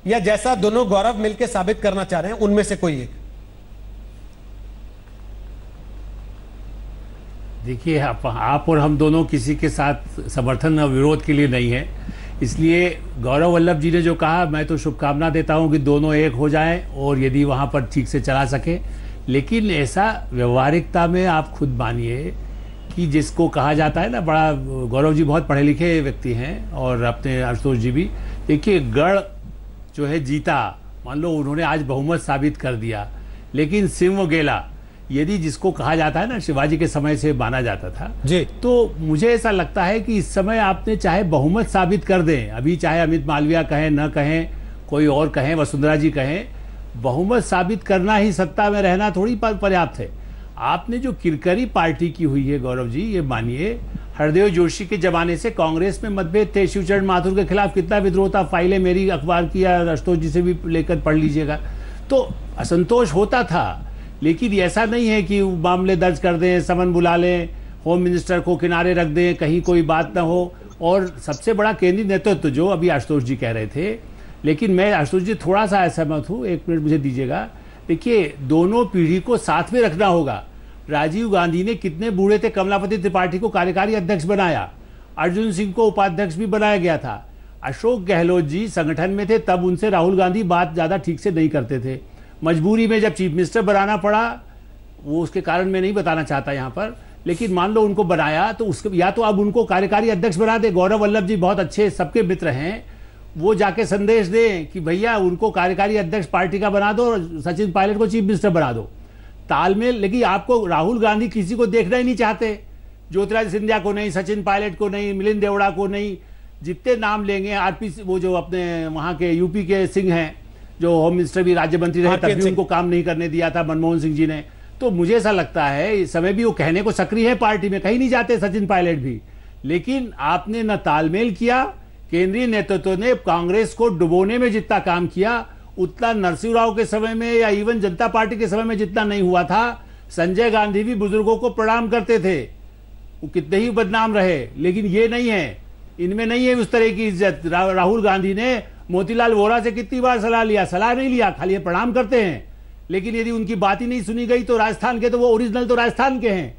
या जैसा दोनों गौरव मिलकर साबित करना चाह रहे हैं उनमें से कोई एक? देखिए, आप और हम दोनों किसी के साथ समर्थन और विरोध के लिए नहीं है, इसलिए गौरव वल्लभ जी ने जो कहा, मैं तो शुभकामना देता हूं कि दोनों एक हो जाएं और यदि वहां पर ठीक से चला सके। लेकिन ऐसा व्यवहारिकता में आप खुद मानिए कि जिसको कहा जाता है ना, बड़ा, गौरव जी बहुत पढ़े लिखे व्यक्ति हैं और अपने आशुतोष जी भी। देखिए, गढ़ जो है जीता, मान लो उन्होंने आज बहुमत साबित कर दिया, लेकिन सिंह गेला यदि जिसको कहा जाता है ना, शिवाजी के समय से माना जाता था जी, तो मुझे ऐसा लगता है कि इस समय आपने चाहे बहुमत साबित कर दें, अभी चाहे अमित मालविया कहें, न कहें, कोई और कहें, वसुंधरा जी कहें, बहुमत साबित करना ही सत्ता में रहना थोड़ी पर्याप्त है। आपने जो किरकरी पार्टी की हुई है गौरव जी, ये मानिए, हरदेव जोशी के जमाने से कांग्रेस में मतभेद थे, शिवचरण माथुर के खिलाफ कितना विद्रोह था, फाइलें मेरी अखबार की या आशुतोष जी से भी लेकर पढ़ लीजिएगा, तो असंतोष होता था। लेकिन ऐसा नहीं है कि मामले दर्ज कर दें, समन बुला लें, होम मिनिस्टर को किनारे रख दें, कहीं कोई बात ना हो। और सबसे बड़ा केंद्रीय नेतृत्व जो अभी आशुतोष जी कह रहे थे, लेकिन मैं आशुतोष जी थोड़ा सा असहमत हूँ, एक मिनट मुझे दीजिएगा। देखिए, दोनों पीढ़ी को साथ में रखना होगा। राजीव गांधी ने कितने बूढ़े थे, कमलापति त्रिपाठी को कार्यकारी अध्यक्ष बनाया, अर्जुन सिंह को उपाध्यक्ष भी बनाया गया था। अशोक गहलोत जी संगठन में थे, तब उनसे राहुल गांधी बात ज़्यादा ठीक से नहीं करते थे। मजबूरी में जब चीफ मिनिस्टर बनाना पड़ा, वो उसके कारण मैं नहीं बताना चाहता यहाँ पर, लेकिन मान लो उनको बनाया तो उसके, या तो अब उनको कार्यकारी अध्यक्ष बना दे। गौरव वल्लभ जी बहुत अच्छे सबके मित्र हैं, वो जाके संदेश दें कि भैया उनको कार्यकारी अध्यक्ष पार्टी का बना दो, सचिन पायलट को चीफ मिनिस्टर बना दो। तालमेल, लेकिन आपको राहुल गांधी किसी को देखना ही नहीं चाहते, ज्योतिरादित्य सिंधिया को नहीं, सचिन पायलट को नहीं, मिलिंद देवड़ा को नहीं, जितने नाम लेंगे, आरपी, वो जो अपने वहाँ के यूपी के सिंह हैं, जो होम मिनिस्टर भी राज्य मंत्री रहे, तब भी उनको काम नहीं करने दिया था मनमोहन सिंह जी ने। तो मुझे ऐसा लगता है इस समय भी वो कहने को सक्रिय है पार्टी में, कहीं नहीं जाते सचिन पायलट भी, लेकिन आपने न तालमेल किया। केंद्रीय नेतृत्व ने कांग्रेस को डुबोने में जितना काम किया, उतना नरसिंह राव के समय में या इवन जनता पार्टी के समय में जितना नहीं हुआ था। संजय गांधी भी बुजुर्गों को प्रणाम करते थे, वो कितने ही बदनाम रहे, लेकिन ये नहीं है, इनमें नहीं है उस तरह की इज्जत। राहुल गांधी ने मोतीलाल वोरा से कितनी बार सलाह लिया, सलाह नहीं लिया, खाली ये प्रणाम करते हैं। लेकिन यदि उनकी बात ही नहीं सुनी गई तो राजस्थान के तो वो ओरिजिनल तो राजस्थान के हैं,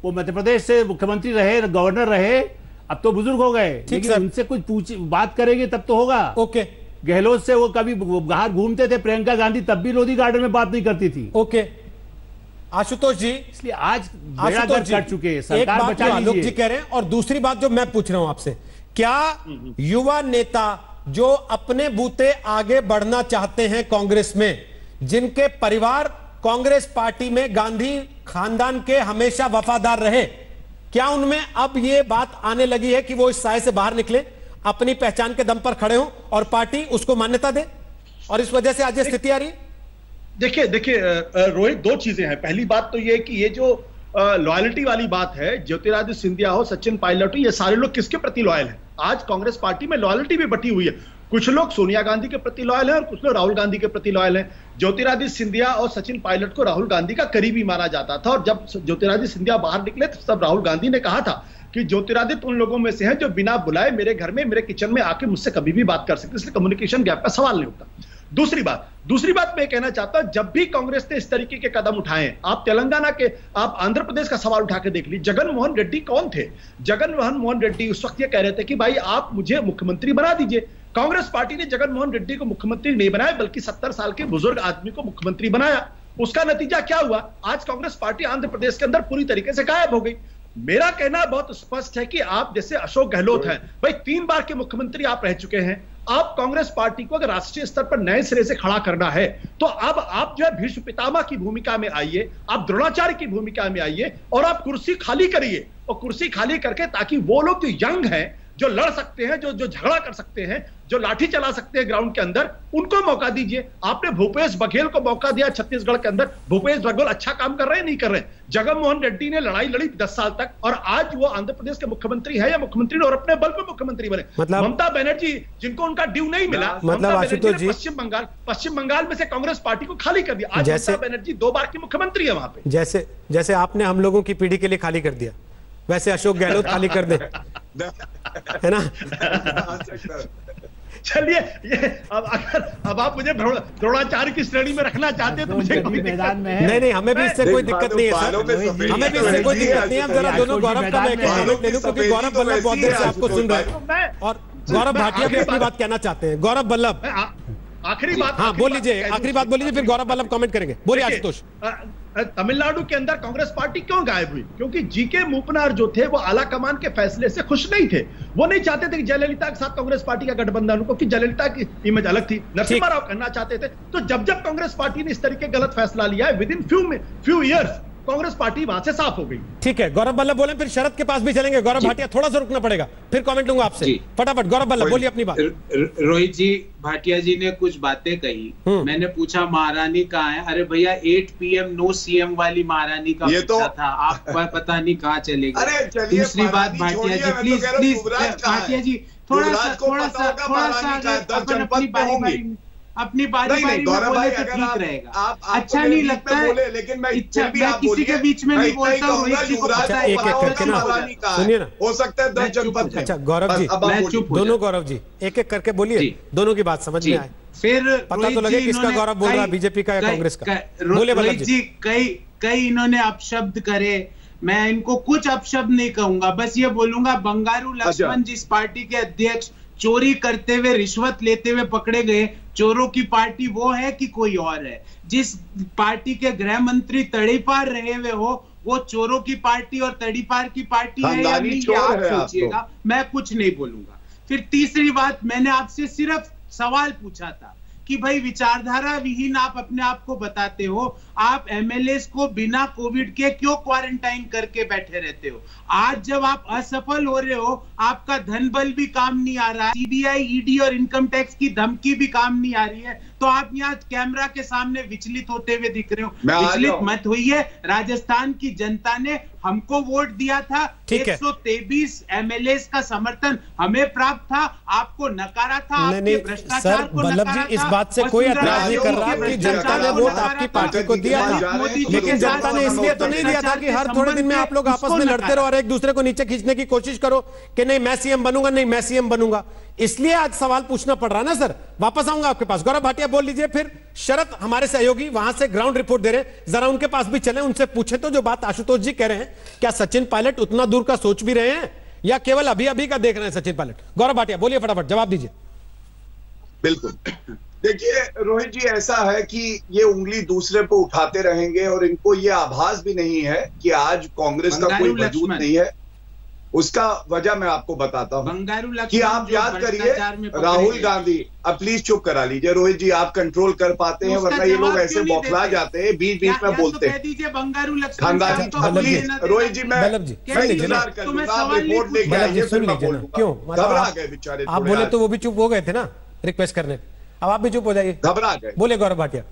वो मध्य प्रदेश से मुख्यमंत्री रहे, गवर्नर रहे, अब तो बुजुर्ग हो गए, लेकिन उनसे कुछ बात करेंगे तब तो होगा। ओके, गहलोत से वो कभी बाहर घूमते थे, प्रियंका गांधी तब भी लोधी गार्डन में बात नहीं करती थी। ओके आशुतोष जी, इसलिए आज बेड़ागर्क कर चुके हैं, सरकार एक बचा बात आलोक जी लीजिए। कह रहे हैं, और दूसरी बात जो मैं पूछ रहा हूं आपसे, क्या युवा नेता जो अपने बूते आगे बढ़ना चाहते हैं कांग्रेस में, जिनके परिवार कांग्रेस पार्टी में गांधी खानदान के हमेशा वफादार रहे, क्या उनमें अब यह बात आने लगी है कि वो इस साए से बाहर निकले, अपनी पहचान के दम पर खड़े हों और पार्टी उसको मान्यता दे, और इस वजह से आज ये स्थिति आ रही है? देखिए रोहित, दो चीजें हैं। पहली बात तो ये कि ये जो लॉयल्टी वाली बात है, ज्योतिरादित्य सिंधिया हो, सचिन पायलट हो, ये सारे लोग किसके प्रति लॉयल हैं? आज कांग्रेस पार्टी में लॉयल्टी भी बटी हुई है। कुछ लोग सोनिया गांधी के प्रति लॉयल हैं और कुछ लोग राहुल गांधी के प्रति लॉयल हैं। ज्योतिरादित्य सिंधिया और सचिन पायलट को राहुल गांधी का करीबी माना जाता था, और जब ज्योतिरादित्य सिंधिया बाहर निकले तो तब राहुल गांधी ने कहा था कि ज्योतिरादित्य उन लोगों में से हैं जो बिना बुलाए मेरे घर में, मेरे किचन में आके मुझसे कभी भी बात कर सकते, इसलिए कम्युनिकेशन गैप का सवाल नहीं उठता। दूसरी बात मैं कहना चाहता हूं, जब भी कांग्रेस ने इस तरीके के कदम उठाए, आप तेलंगाना के, आप आंध्र प्रदेश का सवाल उठा के देख लीजिए। जगन मोहन रेड्डी कौन थे? जगन मोहन रेड्डी उस वक्त ये कह रहे थे कि भाई आप मुझे मुख्यमंत्री बना दीजिए। कांग्रेस पार्टी ने जगन मोहन रेड्डी को मुख्यमंत्री नहीं बनाया, बल्कि 70 साल के बुजुर्ग आदमी को मुख्यमंत्री बनाया। उसका नतीजा क्या हुआ? आज कांग्रेस पार्टी आंध्र प्रदेश के अंदर पूरी तरीके से गायब हो गई। मेरा कहना बहुत स्पष्ट है कि आप जैसे अशोक गहलोत हैं, भाई 3 बार के मुख्यमंत्री आप रह चुके हैं। आप कांग्रेस पार्टी को अगर राष्ट्रीय स्तर पर नए सिरे से खड़ा करना है तो अब आप जो है भीष्म पितामह की भूमिका में आइए, आप द्रोणाचार्य की भूमिका में आइए और आप कुर्सी खाली करिए, और कुर्सी खाली करके ताकि वो लोग जो यंग हैं, जो लड़ सकते हैं, जो झगड़ा कर सकते हैं, जो लाठी चला सकते हैं ग्राउंड के अंदर, उनको मौका दीजिए। आपने भूपेश बघेल को मौका दिया छत्तीसगढ़ के अंदर, भूपेश बघेल अच्छा काम कर रहे हैं, नहीं कर रहे? जगन मोहन रेड्डी ने लड़ाई लड़ी 10 साल तक, और आज वो आंध्र प्रदेश के मुख्यमंत्री है या मुख्यमंत्री ने, और अपने बल पर मुख्यमंत्री बने। ममता बनर्जी, जिनको उनका ड्यू नहीं मिला, ममता बनर्जी ने पश्चिम बंगाल में से कांग्रेस पार्टी को खाली कर दिया। आज ममता बनर्जी 2 बार की मुख्यमंत्री है वहां पे। जैसे आपने हम लोगों की पीढ़ी के लिए खाली कर दिया, वैसे अशोक गहलोत खाली कर दे, है ना? चलिए, अब आप मुझे द्रोणाचार्य की श्रेणी में रखना चाहते हैं तो मुझे मैदान में नहीं, हमें भी इससे कोई दिक्कत नहीं है सर, हमें भी इससे कोई दिक्कत नहीं है। हम जरा दोनों गौरव का मैं एक कमेंट ले लूं, क्योंकि गौरव बल्लभ बहुत देर से आपको सुन रहे हैं और गौरव भाटिया भी अपनी बात कहना चाहते हैं। गौरव बल्लभ, आखिरी बात, हाँ बोल लीजिए, आखिरी बात बोल लीजिए, फिर गौरव बल्लभ कमेंट करेंगे। बोलिए आशुतोष। तमिलनाडु के अंदर कांग्रेस पार्टी क्यों गायब हुई? क्योंकि जीके मूपनार जो थे वो आला कमान के फैसले से खुश नहीं थे। वो नहीं चाहते थे कि जयललिता के साथ कांग्रेस पार्टी का गठबंधन हो, क्योंकि जयललिता की इमेज अलग थी, नरसिम्हा राव करना चाहते थे। तो जब कांग्रेस पार्टी ने इस तरीके गलत फैसला लिया है, with in few years Congress party वहां से साफ हो गई। ठीक है, गौरव बल्लभ बोले, फिर शरद के पास भी चलेंगे। गौरव भाटिया, थोड़ा सा रुकना पड़ेगा, फिर कमेंट लूंगा आपसे। फटाफट गौरव बल्लभ बोलिए अपनी बात। रोहित जी, भाटिया जी ने कुछ बातें कही, मैंने पूछा महारानी कहाँ है? अरे भैया 8 PM नो CM वाली महारानी का था, आप पता नहीं कहाँ चले गए। दूसरी बात भाटिया जी, प्लीज भाटिया जी थोड़ा सा अपनी बारी में बोले तो ठीक रहेगा। अच्छा नहीं लगता है, लेकिन मैं किसी के बीच में नहीं बोलता हूँ। सुनिए ना, हो सकता है 10 जनपद। अच्छा गौरव जी, दोनों गौरव जी एक एक करके बोलिए, दोनों की बात समझ में आए, फिर पता तो लगे किसका गौरव बोल रहा है, बीजेपी का या कांग्रेस का। रोहित जी, कई इन्होंने अपशब्द करे, मैं इनको कुछ अपशब्द नहीं कहूंगा, बस ये बोलूंगा बंगारू लक्ष्मण जिस पार्टी के अध्यक्ष चोरी करते हुए, रिश्वत लेते हुए पकड़े गए, चोरों की पार्टी वो है कि कोई और है? जिस पार्टी के गृह मंत्री तड़ीपार रहे हुए हो, वो चोरों की पार्टी और तड़ीपार की पार्टी है या नहीं, ये आप सोचिएगा, मैं कुछ नहीं बोलूंगा। फिर तीसरी बात, मैंने आपसे सिर्फ सवाल पूछा था कि भाई विचारधारा विहीन आप अपने आप को बताते हो, आप MLAs को बिना कोविड के क्यों क्वारंटाइन करके बैठे रहते हो? आज जब आप असफल हो रहे हो, आपका धन बल भी काम नहीं आ रहा है, CBI, ED और इनकम टैक्स की धमकी भी काम नहीं आ रही है, तो आप यहाँ कैमरा के सामने विचलित होते हुए दिख रहे हो। विचलित मत होइए, राजस्थान की जनता ने हमको वोट दिया था, 123 MLAs का समर्थन हमें प्राप्त था, आपको नकारा था, आपके भ्रष्टाचार को नकारा था। इस बात से कोई एतराज नहीं कर रहा कि जनता ने वोट आपकी पार्टी को दिया था, लेकिन जनता ने इसलिए तो नहीं दिया था कि हर थोड़े दिन में आप लोग आपस में लड़ते रहो और एक दूसरे को नीचे खींचने की कोशिश करो कि नहीं मैं CM बनूंगा, नहीं मैं CM बनूंगा। इसलिए आज सवाल पूछना पड़ रहा ना सर, वापस आऊंगा आपके पास। गौरव भाटिया बोल लीजिए, फिर शरद हमारे सहयोगी वहां से ग्राउंड रिपोर्ट दे रहे हैं, जरा उनके पास भी चले, उनसे पूछे तो जो बात आशुतोष जी कह रहे हैं, क्या सचिन पायलट उतना दूर का सोच भी रहे हैं या केवल अभी अभी का देख रहे हैं सचिन पायलट? गौरव भाटिया बोलिए, फटाफट जवाब दीजिए। बिल्कुल, देखिए रोहित जी, ऐसा है कि ये उंगली दूसरे पे उठाते रहेंगे और इनको ये आभास भी नहीं है कि आज कांग्रेस का कोई वजूद नहीं है। उसका वजह मैं आपको बताता हूं कि आप याद करिए राहुल गांधी, अब प्लीज चुप करा लीजिए रोहित जी, आप कंट्रोल कर पाते हैं, वरना ये लोग ऐसे बौखला जाते हैं, बीच बीच में बोलते हैं खानदानी। प्लीज रोहित जी, मैं इंतजार करूंगा, आप रिपोर्ट लेके आइए, फिर मैं बोलूंगा। क्यों घबरा गए बेचारे, आप बोले तो वो भी चुप हो गए थे ना रिक्वेस्ट करने, अब आप भी चुप हो जाइए, घबरा गए। बोले गौरव भाटिया।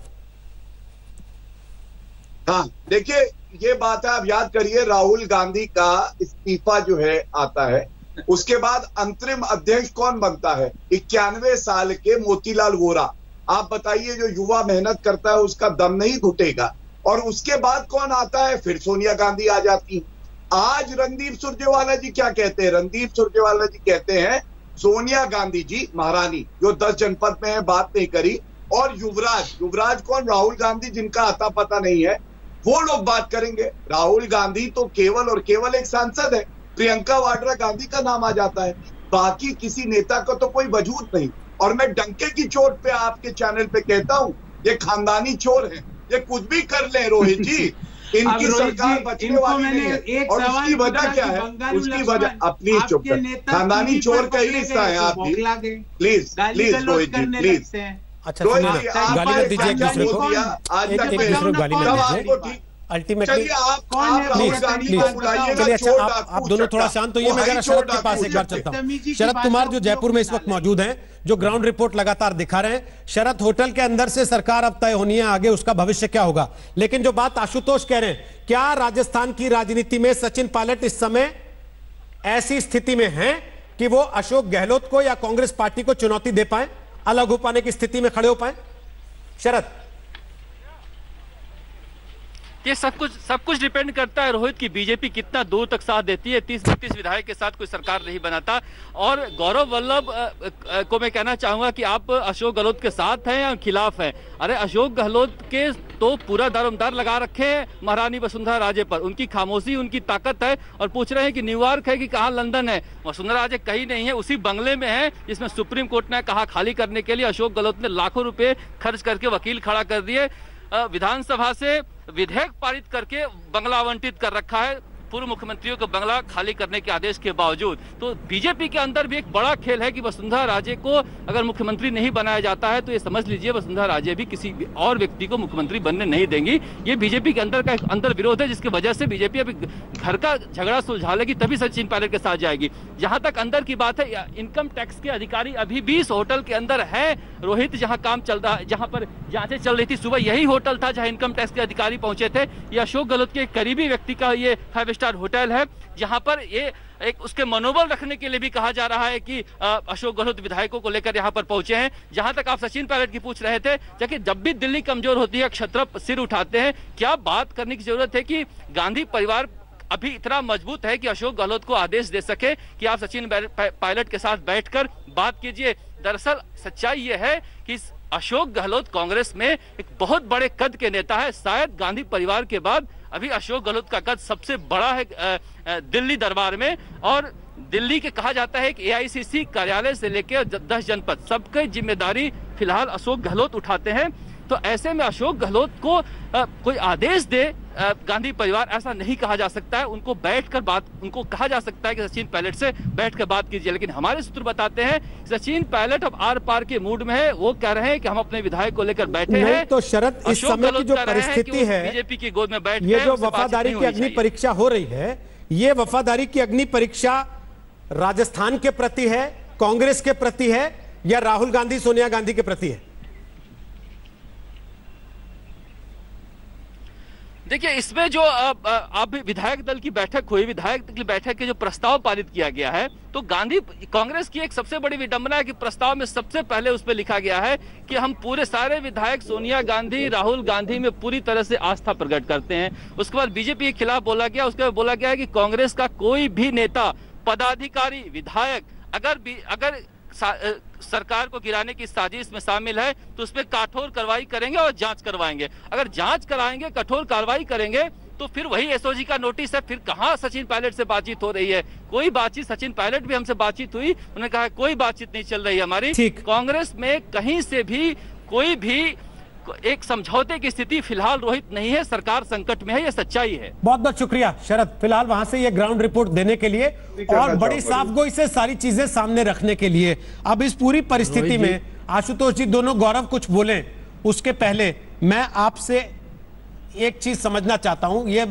हाँ देखिए, ये बात है, आप याद करिए राहुल गांधी का इस्तीफा जो है आता है, उसके बाद अंतरिम अध्यक्ष कौन बनता है? 91 साल के मोतीलाल वोरा। आप बताइए, जो युवा मेहनत करता है उसका दम नहीं घुटेगा। और उसके बाद कौन आता है? फिर सोनिया गांधी आ जाती है। आज रणदीप सुरजेवाला जी क्या कहते हैं? रणदीप सुरजेवाला जी कहते हैं सोनिया गांधी जी महारानी, जो 10 जनपद में है, बात नहीं करी, और युवराज कौन? राहुल गांधी, जिनका आता पता नहीं है, वो लोग बात करेंगे। राहुल गांधी तो केवल और केवल एक सांसद है, प्रियंका वाड्रा गांधी का नाम आ जाता है, बाकी किसी नेता का तो कोई वजूद नहीं। और मैं डंके की चोट पे आपके चैनल पे कहता हूं, ये खानदानी चोर हैं, ये कुछ भी कर ले रोहित जी, इनकी सरकार बचने वाली नहीं है। और उसकी वजह क्या है? उसकी वजह अपनी चुप कर, खानदानी चोर का ही हिस्सा है आप भी। Please Rohit ji, please. अच्छा गाली मत दीजिए एक दूसरे को, एक दूसरे को गाली मत दीजिए। अल्टीमेटली चलिए, अच्छा आप दोनों थोड़ा शांत होइए, मैं जरा शरद के पास एक बार चलता हूं। शरद कुमार जो जयपुर में इस वक्त मौजूद हैं, जो ग्राउंड रिपोर्ट लगातार दिखा रहे हैं। शरद, होटल के अंदर से सरकार अब तय होनी है, आगे उसका भविष्य क्या होगा। लेकिन जो बात आशुतोष कह रहे हैं, क्या राजस्थान की राजनीति में सचिन पायलट इस समय ऐसी स्थिति में है कि वो अशोक गहलोत को या कांग्रेस पार्टी को चुनौती दे पाए, अलग हो पाने की स्थिति में खड़े हो पाए? शरद, ये सब कुछ डिपेंड करता है रोहित की बीजेपी कितना दूर तक साथ देती है। 30-32 विधायक के साथ कोई सरकार नहीं बनाता। और गौरव वल्लभ को मैं कहना चाहूंगा कि आप अशोक गहलोत के साथ हैं या खिलाफ हैं? अरे अशोक गहलोत के तो पूरा दारोमदार लगा रखे हैं महारानी वसुंधरा राजे पर, उनकी खामोशी उनकी ताकत है। और पूछ रहे हैं कि न्यूयॉर्क है कि कहाँ लंदन है? वसुंधरा राजे कहीं नहीं है, उसी बंगले में है जिसमें सुप्रीम कोर्ट ने कहा खाली करने के लिए अशोक गहलोत ने लाखों रुपए खर्च करके वकील खड़ा कर दिए, विधानसभा से विधेयक पारित करके बंगला आवंटित कर रखा है, पूर्व मुख्यमंत्रियों को बंगला खाली करने के आदेश के बावजूद। तो बीजेपी के अंदर भी एक बड़ा खेल है कि वसुंधरा राजे को अगर मुख्यमंत्री नहीं बनाया जाता है तो ये समझ लीजिए वसुंधरा राजे भी किसी और व्यक्ति को मुख्यमंत्री बनने नहीं देंगी। ये बीजेपी के अंदर का एक अंदर विरोध है, जिसकी वजह से बीजेपी अभी घर का झगड़ा सुलझा लेगी तभी सचिन पायलट के साथ जाएगी। जहां तक अंदर की बात है, इनकम टैक्स के अधिकारी अभी भी इस होटल के अंदर है रोहित, जहां काम चल रहा है, जहां पर जांचें चल रही थी। सुबह यही होटल था जहां इनकम टैक्स के अधिकारी पहुंचे थे। ये अशोक गहलोत के करीबी व्यक्ति का ये 5 स्टार होटल है, जहां पर ये एक उसके मनोबल रखने के लिए भी कहा जा रहा है कि अशोक गहलोत विधायकों को लेकर यहां पर पहुंचे हैं। जहां तक आप सचिन पायलट की पूछ रहे थे, जबकि जब भी दिल्ली कमजोर होती है क्षत्रप सिर उठाते हैं। क्या बात करने की जरूरत है कि गांधी परिवार अभी इतना मजबूत है कि अशोक गहलोत को आदेश दे सके कि आप सचिन पायलट के साथ बैठकर बात कीजिए। दरअसल सच्चाई यह है कि अशोक गहलोत कांग्रेस में एक बहुत बड़े कद के नेता है। शायद गांधी परिवार के बाद अभी अशोक गहलोत का कद सबसे बड़ा है दिल्ली दरबार में। और दिल्ली के कहा जाता है कि एआईसीसी कार्यालय से लेकर 10 जनपद सबकी जिम्मेदारी फिलहाल अशोक गहलोत उठाते हैं। तो ऐसे में अशोक गहलोत को कोई आदेश दे गांधी परिवार, ऐसा नहीं कहा जा सकता है। उनको बैठकर बात, उनको कहा जा सकता है कि सचिन पायलट से बैठकर बात कीजिए। लेकिन हमारे सूत्र बताते हैं सचिन पायलट अब आर पार के मूड में है। वो कह रहे हैं कि हम अपने विधायक को लेकर बैठे हैं। तो शरद, इस समय की जो परिस्थिति है, बीजेपी की गोद में बैठ ये जो वफादारी की अग्नि परीक्षा हो रही है, ये वफादारी की अग्नि परीक्षा राजस्थान के प्रति है, कांग्रेस के प्रति है, या राहुल गांधी सोनिया गांधी के प्रति है? देखिए, इसमें जो अब विधायक दल की बैठक हुई, विधायक दल की बैठक के जो प्रस्ताव पारित किया गया है, तो गांधी कांग्रेस की एक सबसे बड़ी विडंबना है कि प्रस्ताव में सबसे पहले उस पर लिखा गया है कि हम पूरे सारे विधायक सोनिया गांधी राहुल गांधी में पूरी तरह से आस्था प्रकट करते हैं। उसके बाद बीजेपी के खिलाफ बोला गया, उसके बाद बोला गया है कि कांग्रेस का कोई भी नेता, पदाधिकारी, विधायक अगर सरकार को गिराने की साजिश में शामिल है तो उसमें कठोर कार्रवाई करेंगे और जांच करवाएंगे। अगर जांच कराएंगे, कठोर कार्रवाई करेंगे तो फिर वही एसओजी का नोटिस है। फिर कहां सचिन पायलट से बातचीत हो रही है? कोई बातचीत, सचिन पायलट भी हमसे बातचीत हुई, उन्होंने कहा कोई बातचीत नहीं चल रही है हमारी। कांग्रेस में कहीं से भी कोई भी एक समझौते की स्थिति फिलहाल रोहित नहीं है। सरकार संकट में है, ये सच्चाई है। बहुत बहुत शुक्रिया शरद, फिलहाल वहां से ये ग्राउंड रिपोर्ट देने के लिए और बड़ी साफगोई से सारी चीजें सामने रखने के लिए। अब इस पूरी परिस्थिति में आशुतोष जी दोनों, गौरव कुछ बोले उसके पहले मैं आपसे एक चीज समझना चाहता हूं, ये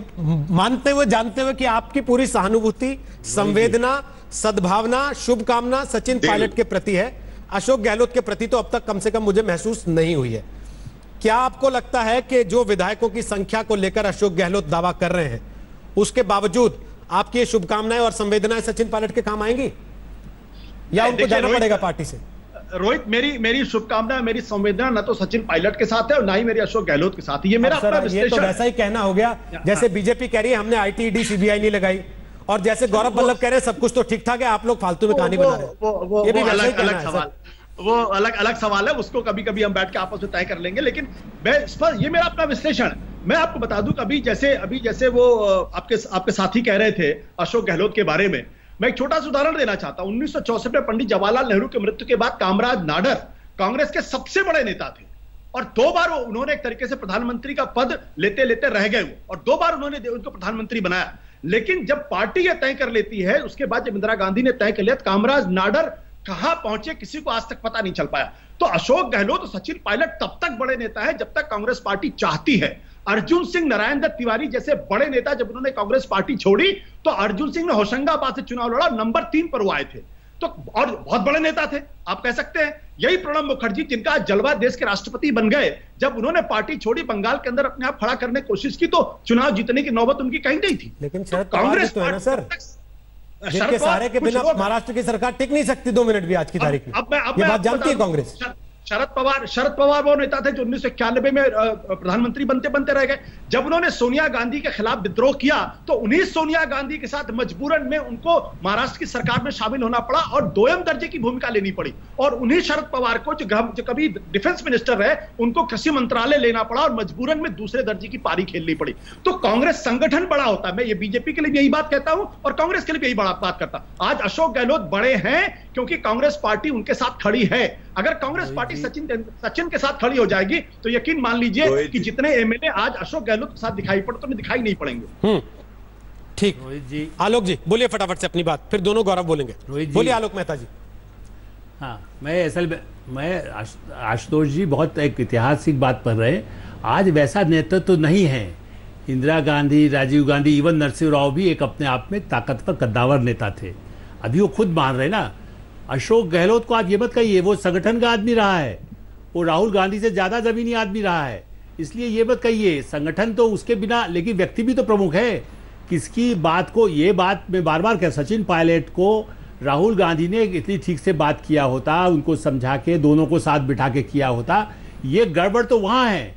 मानते हुए जानते हुए कि आपकी पूरी सहानुभूति, संवेदना, सद्भावना, शुभकामना सचिन पायलट के प्रति है, अशोक गहलोत के प्रति तो अब तक कम से कम मुझे महसूस नहीं हुई है। क्या आपको लगता है कि जो विधायकों की संख्या को लेकर अशोक गहलोत दावा कर रहे हैं, उसके बावजूद आपकी ये शुभकामनाएं और संवेदनाएं सचिन पायलट के काम आएंगी या उनको जाना पड़ेगा पार्टी से? रोहित, मेरी शुभकामना, मेरी संवेदना न तो सचिन पायलट के साथ है और ना ही मेरी अशोक गहलोत के साथ है। ये मेरा अपना ये तो वैसा ही कहना हो गया जैसे बीजेपी कह रही है हमने आईटी सीबीआई नहीं लगाई, और जैसे गौरव वल्लभ कह रहे हैं सब कुछ तो ठीक ठाक है, आप लोग फालतू में कहानी बना रहे हैं। ये भी अलग सवाल, वो अलग सवाल है, उसको कभी कभी हम बैठ के आपस में तय कर लेंगे। लेकिन ये मेरा अपना विश्लेषण। मैं आपको बता दूं अभी जैसे वो आपके साथी कह रहे थे अशोक गहलोत के बारे में, मैं एक छोटा सा उदाहरण देना चाहता हूं। 1964 में पंडित जवाहरलाल नेहरू की मृत्यु के बाद कामराज नाडर कांग्रेस के सबसे बड़े नेता थे और 2 बार उन्होंने एक तरीके से प्रधानमंत्री का पद लेते लेते रह गए और 2 बार उन्होंने उनको प्रधानमंत्री बनाया। लेकिन जब पार्टी यह तय कर लेती है, उसके बाद जब इंदिरा गांधी ने तय कर लिया, कामराज नाडर कहां पहुंचे किसी को आज तक पता नहीं चल पाया। तो अशोक गहलोत और सचिन पायलट तब तक बड़े नेता है जब तक कांग्रेस पार्टी चाहती है। अर्जुन सिंह, नारायण दत्त तिवारी जैसे बड़े नेता जब उन्होंने कांग्रेस पार्टी छोड़ी तो अर्जुन सिंह ने होशंगाबाद से चुनाव लड़ा, नंबर 3 पर वो आए थे, तो और बहुत बड़े नेता थे आप कह सकते हैं। यही प्रणब मुखर्जी जिनका जलवा देश के राष्ट्रपति बन गए, जब उन्होंने पार्टी छोड़ी, बंगाल के अंदर अपने आप खड़ा करने की कोशिश की तो चुनाव जीतने की नौबत उनकी कहीं नहीं थी। लेकिन कांग्रेस तो है ना सर, जिनके सहारे के बिना महाराष्ट्र की सरकार टिक नहीं सकती 2 मिनट भी आज की तारीख में। ये बात जानती है कांग्रेस। शरद पवार वो नेता थे जो 1991 में प्रधानमंत्री बनते बनते रह गए। जब उन्होंने सोनिया गांधी के खिलाफ विद्रोह किया तो उन्हीं सोनिया गांधी के साथ मजबूरन में उनको महाराष्ट्र की सरकार में शामिल होना पड़ा और 2म दर्जे की भूमिका लेनी पड़ी। और उन्हीं शरद पवार को जो कभी डिफेंस मिनिस्टर रहे, उनको कृषि मंत्रालय लेना पड़ा और मजबूरन में दूसरे दर्जे की पारी खेलनी पड़ी। तो कांग्रेस संगठन बड़ा होता है। मैं ये बीजेपी के लिए भी यही बात कहता हूं और कांग्रेस के लिए भी यही बड़ा बात करता। आज अशोक गहलोत बड़े हैं क्योंकि कांग्रेस पार्टी उनके साथ खड़ी है। अगर कांग्रेस पार्टी सचिन के साथ खड़ी हो जाएगी तो यकीन मान लीजिए कि जितने एमएलए आज अशोक गहलोत के साथ दिखाई पड़ते तो दिखाई नहीं पड़ेंगे। ठीक जी, आलोक जी बोलिए फटाफट से अपनी बात, फिर दोनों गौरव बोलेंगे। बोलिए आलोक मेहता जी। हाँ, मैं आशुतोष जी बहुत एक ऐतिहासिक बात पढ़ रहे हैं। आज वैसा नेतृत्व तो नहीं है। इंदिरा गांधी, राजीव गांधी, इवन नरसिंह राव भी एक अपने आप में ताकतवर कद्दावर नेता थे। अभी वो खुद मान रहे ना। अशोक गहलोत को आप ये मत कहिए, वो संगठन का आदमी रहा है, वो राहुल गांधी से ज्यादा जमीनी आदमी रहा है, इसलिए ये मत कहिए संगठन तो उसके बिना, लेकिन व्यक्ति भी तो प्रमुख है। किसकी बात को, ये बात मैं बार बार कह, सचिन पायलट को राहुल गांधी ने इतनी ठीक से बात किया होता, उनको समझा के दोनों को साथ बिठा के किया होता। ये गड़बड़ तो वहां है।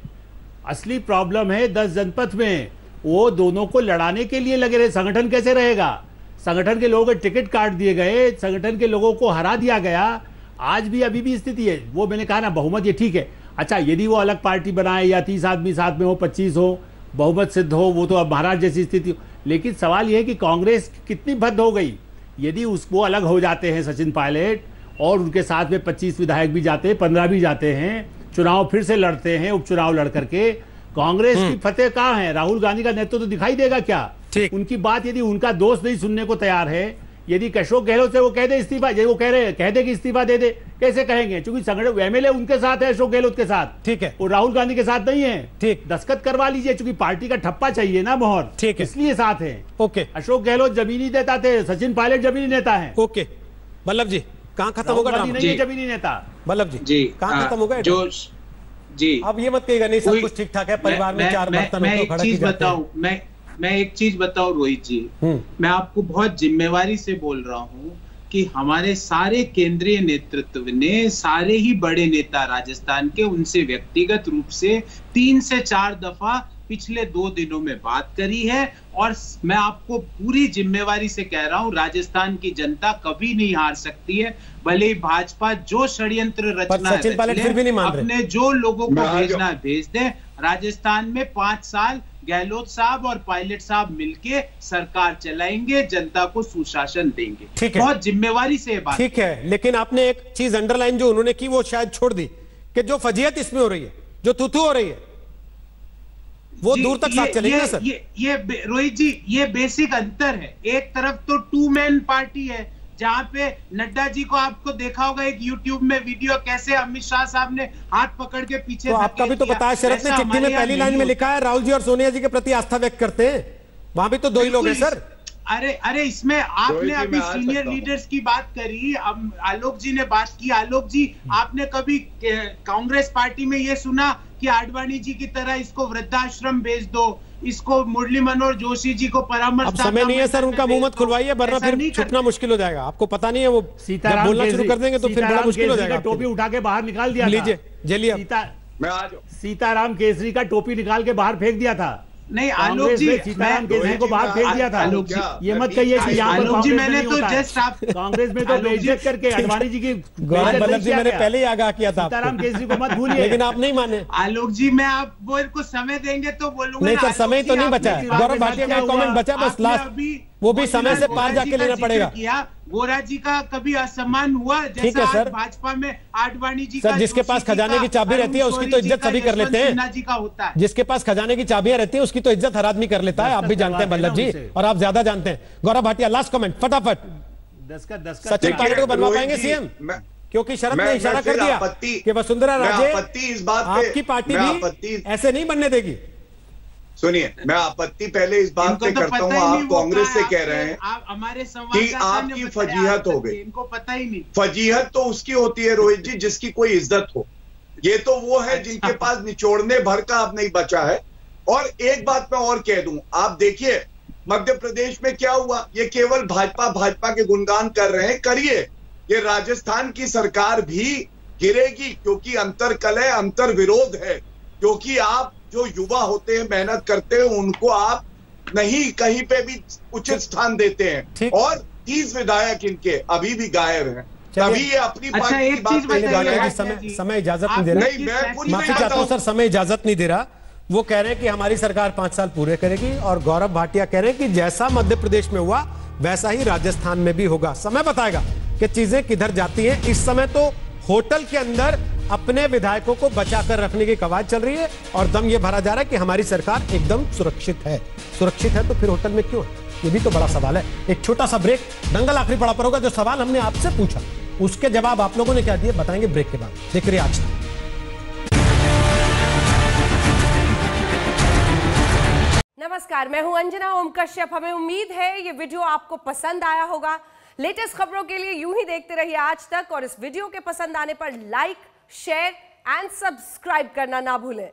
असली प्रॉब्लम है 10 जनपद में, वो दोनों को लड़ाने के लिए लगे रहे। संगठन कैसे रहेगा? संगठन के लोगों को टिकट काट दिए गए, संगठन के लोगों को हरा दिया गया। आज भी अभी भी स्थिति है। वो मैंने कहा ना, बहुमत ये ठीक है। अच्छा, यदि वो अलग पार्टी बनाए या 30 आदमी साथ में हो, 25 हो, बहुमत सिद्ध हो, वो तो अब महाराज जैसी स्थिति हो। लेकिन सवाल यह है कि कांग्रेस कितनी भद्द हो गई। यदि वो अलग हो जाते हैं सचिन पायलट और उनके साथ में 25 विधायक भी जाते हैं, 15 भी जाते हैं, चुनाव फिर से लड़ते हैं, उपचुनाव लड़ करके, कांग्रेस की फतेह कहाँ है? राहुल गांधी का नेतृत्व तो दिखाई देगा क्या? उनकी बात यदि उनका दोस्त नहीं सुनने को तैयार है, यदि अशोक गहलोत से वो कह दे इस्तीफा, वो कह दे कि इस्तीफा दे दे, कैसे कहेंगे? क्योंकि संगठन एमएलए उनके साथ है, अशोक गहलोत के साथ, ठीक है, और राहुल गांधी के साथ नहीं है। ठीक, दस्तखत करवा लीजिए, क्योंकि पार्टी का ठप्पा चाहिए ना, मोहर, ठीक है, इसलिए साथ है। ओके, अशोक गहलोत जमीनी नेता थे, सचिन पायलट जमीनी नेता है। ओके, वल्लभ जी कहाँ खत्म होगा? नहीं है जमीनी नेता। वल्लभ जी कहाँ खत्म होगा? जी अब ये मत कहिएगा नहीं सब कुछ ठीक ठाक है, परिवार में 4 बर्तन मैं एक चीज बताऊं, मैं एक चीज बताऊं रोहित जी, मैं आपको बहुत जिम्मेवारी से बोल रहा हूं कि हमारे सारे केंद्रीय नेतृत्व ने, सारे ही बड़े नेता राजस्थान के, उनसे व्यक्तिगत रूप से 3 से 4 दफा पिछले 2 दिनों में बात करी है। और मैं आपको पूरी जिम्मेवारी से कह रहा हूं, राजस्थान की जनता कभी नहीं हार सकती है, भले ही भाजपा जो षड्यंत्र रचना है अपने जो लोगों को भेजना है भेज दे। राजस्थान में 5 साल गहलोत साहब और पायलट साहब मिलके सरकार चलाएंगे, जनता को सुशासन देंगे। ठीक है, बहुत जिम्मेवारी से बात। ठीक है, लेकिन आपने एक चीज अंडरलाइन जो उन्होंने की वो शायद छोड़ दी कि जो फजीहत इसमें हो रही है, जो थूथू हो रही है, वो दूर तक साथ चलेगी ना सर? ये रोहित जी, ये बेसिक अंतर है। एक तरफ तो 2 मैन पार्टी है जहां पे नड्डा जी को आपको देखा होगा एक यूट्यूब में वीडियो कैसे अमित शाह साहब ने हाथ पकड़ के पीछे, तो आपका भी तो बताया, शरद ने चिट्ठी में पहली लाइन में लिखा है राहुल जी और सोनिया जी के प्रति आस्था व्यक्त करते हैं, वहां भी तो 2 ही लोग हैं सर। अरे इसमें आपने अभी सीनियर लीडर्स की बात करी, अब आलोक जी ने बात की। आलोक जी, आपने कभी कांग्रेस पार्टी में ये सुना कि आडवाणी जी की तरह इसको वृद्धाश्रम भेज दो, इसको मुरली मनोहर जोशी जी को परामर्श? अब समय नहीं है सर, उनका मुंह मत खुलवाइए वरना फिर छुपना मुश्किल हो जाएगा। आपको पता नहीं है, वो जब बोलना शुरू कर देंगे तो फिर बड़ा मुश्किल हो जाएगा। टोपी उठा के बाहर निकाल दिया, लीजिए जेलिए। सीताराम केसरी का टोपी निकाल के बाहर फेंक दिया था। नहीं आलोक जी, सीताराम केसरी को बाहर फेंक दिया था। ये मत कहिए कि यहाँ पर जी मैंने तो जस्ट आप कांग्रेस में तो बेइज्जत करके आडवाणी जी की गौरव जी मैंने पहले ही आगाह किया था, सीताराम केसरी को मत भूलिए, लेकिन आप नहीं माने। आलोक जी, मैं आपको को समय देंगे तो बोलूंगा। नहीं सर, समय तो नहीं बचा है। गौरव भाटिया का कमेंट बचा बस लास्ट, वो भी समय से पार जाके लेना पड़ेगा। गोरा जी का कभी असम्मान हुआ ठीक है सर, भाजपा में आडवाणी जी सर जिसके पास खजाने की चाबी रहती है उसकी तो इज्जत सभी कर लेते हैं। जी का होता है, जिसके पास खजाने की चाबियां रहती है उसकी तो इज्जत हर आदमी कर लेता है। आप भी जानते हैं बल्लभ जी, और आप ज्यादा जानते हैं। गौरव भाटिया लास्ट कमेंट फटाफट। सचिन पायलट को बनवा पाएंगे सीएम? क्योंकि शरद ने इशारा कर दिया कि वसुंधरा राजे आपकी पार्टी भी ऐसे नहीं बनने देगी। सुनिए, मैं आपत्ति पहले इस बात पे करता हूँ, आप कांग्रेस से कह रहे हैं हमारे कि आपकी फजीहत हो गई। इनको पता ही नहीं। फजीहत तो उसकी होती है रोहित जी जिसकी कोई इज्जत हो, ये तो वो है जिनके पास निचोड़ने भर का अब नहीं बचा है। और एक बात मैं और कह दूं, आप देखिए मध्य प्रदेश में क्या हुआ, ये केवल भाजपा के गुणगान कर रहे हैं, करिए। ये राजस्थान की सरकार भी गिरेगी क्योंकि अंतरकलह है, अंतर विरोध है, क्योंकि आप जो युवा होते हैं, मेहनत करते हैं, उनको आप नहीं कहीं पे भी उचित स्थान देते हैं। और 30 विधायक इनके अभी भी गायब हैं, तभी ये अपनी पार्टी की बात नहीं। समय इजाजत नहीं दे रहा। मैं माफी चाहता हूं सर, समय इजाजत नहीं दे रहा। वो कह रहे हैं कि हमारी सरकार 5 साल पूरे करेगी, और गौरव भाटिया कह रहे हैं कि जैसा मध्य प्रदेश में हुआ वैसा ही राजस्थान में भी होगा। समय बताएगा कि चीजें किधर जाती हैं। इस समय तो होटल के अंदर अपने विधायकों को बचाकर रखने की कवायद चल रही है और दम ये भरा जा रहा है कि हमारी सरकार एकदम सुरक्षित है। सुरक्षित है तो फिर होटल में क्यों है, ये भी तो बड़ा सवाल है। एक छोटा सा ब्रेक, दंगल आखिरी पड़ा पर होगा। जो सवाल हमने आपसे पूछा उसके जवाब आप लोगों ने क्या दिए बताएंगे ब्रेक के बाद। देख रहिए आज तक। नमस्कार, मैं हूं अंजना ओम कश्यप। हमें उम्मीद है ये वीडियो आपको पसंद आया होगा। लेटेस्ट खबरों के लिए यूं ही देखते रहिए आज तक, और इस वीडियो के पसंद आने पर लाइक, शेयर एंड सब्सक्राइब करना ना भूलें।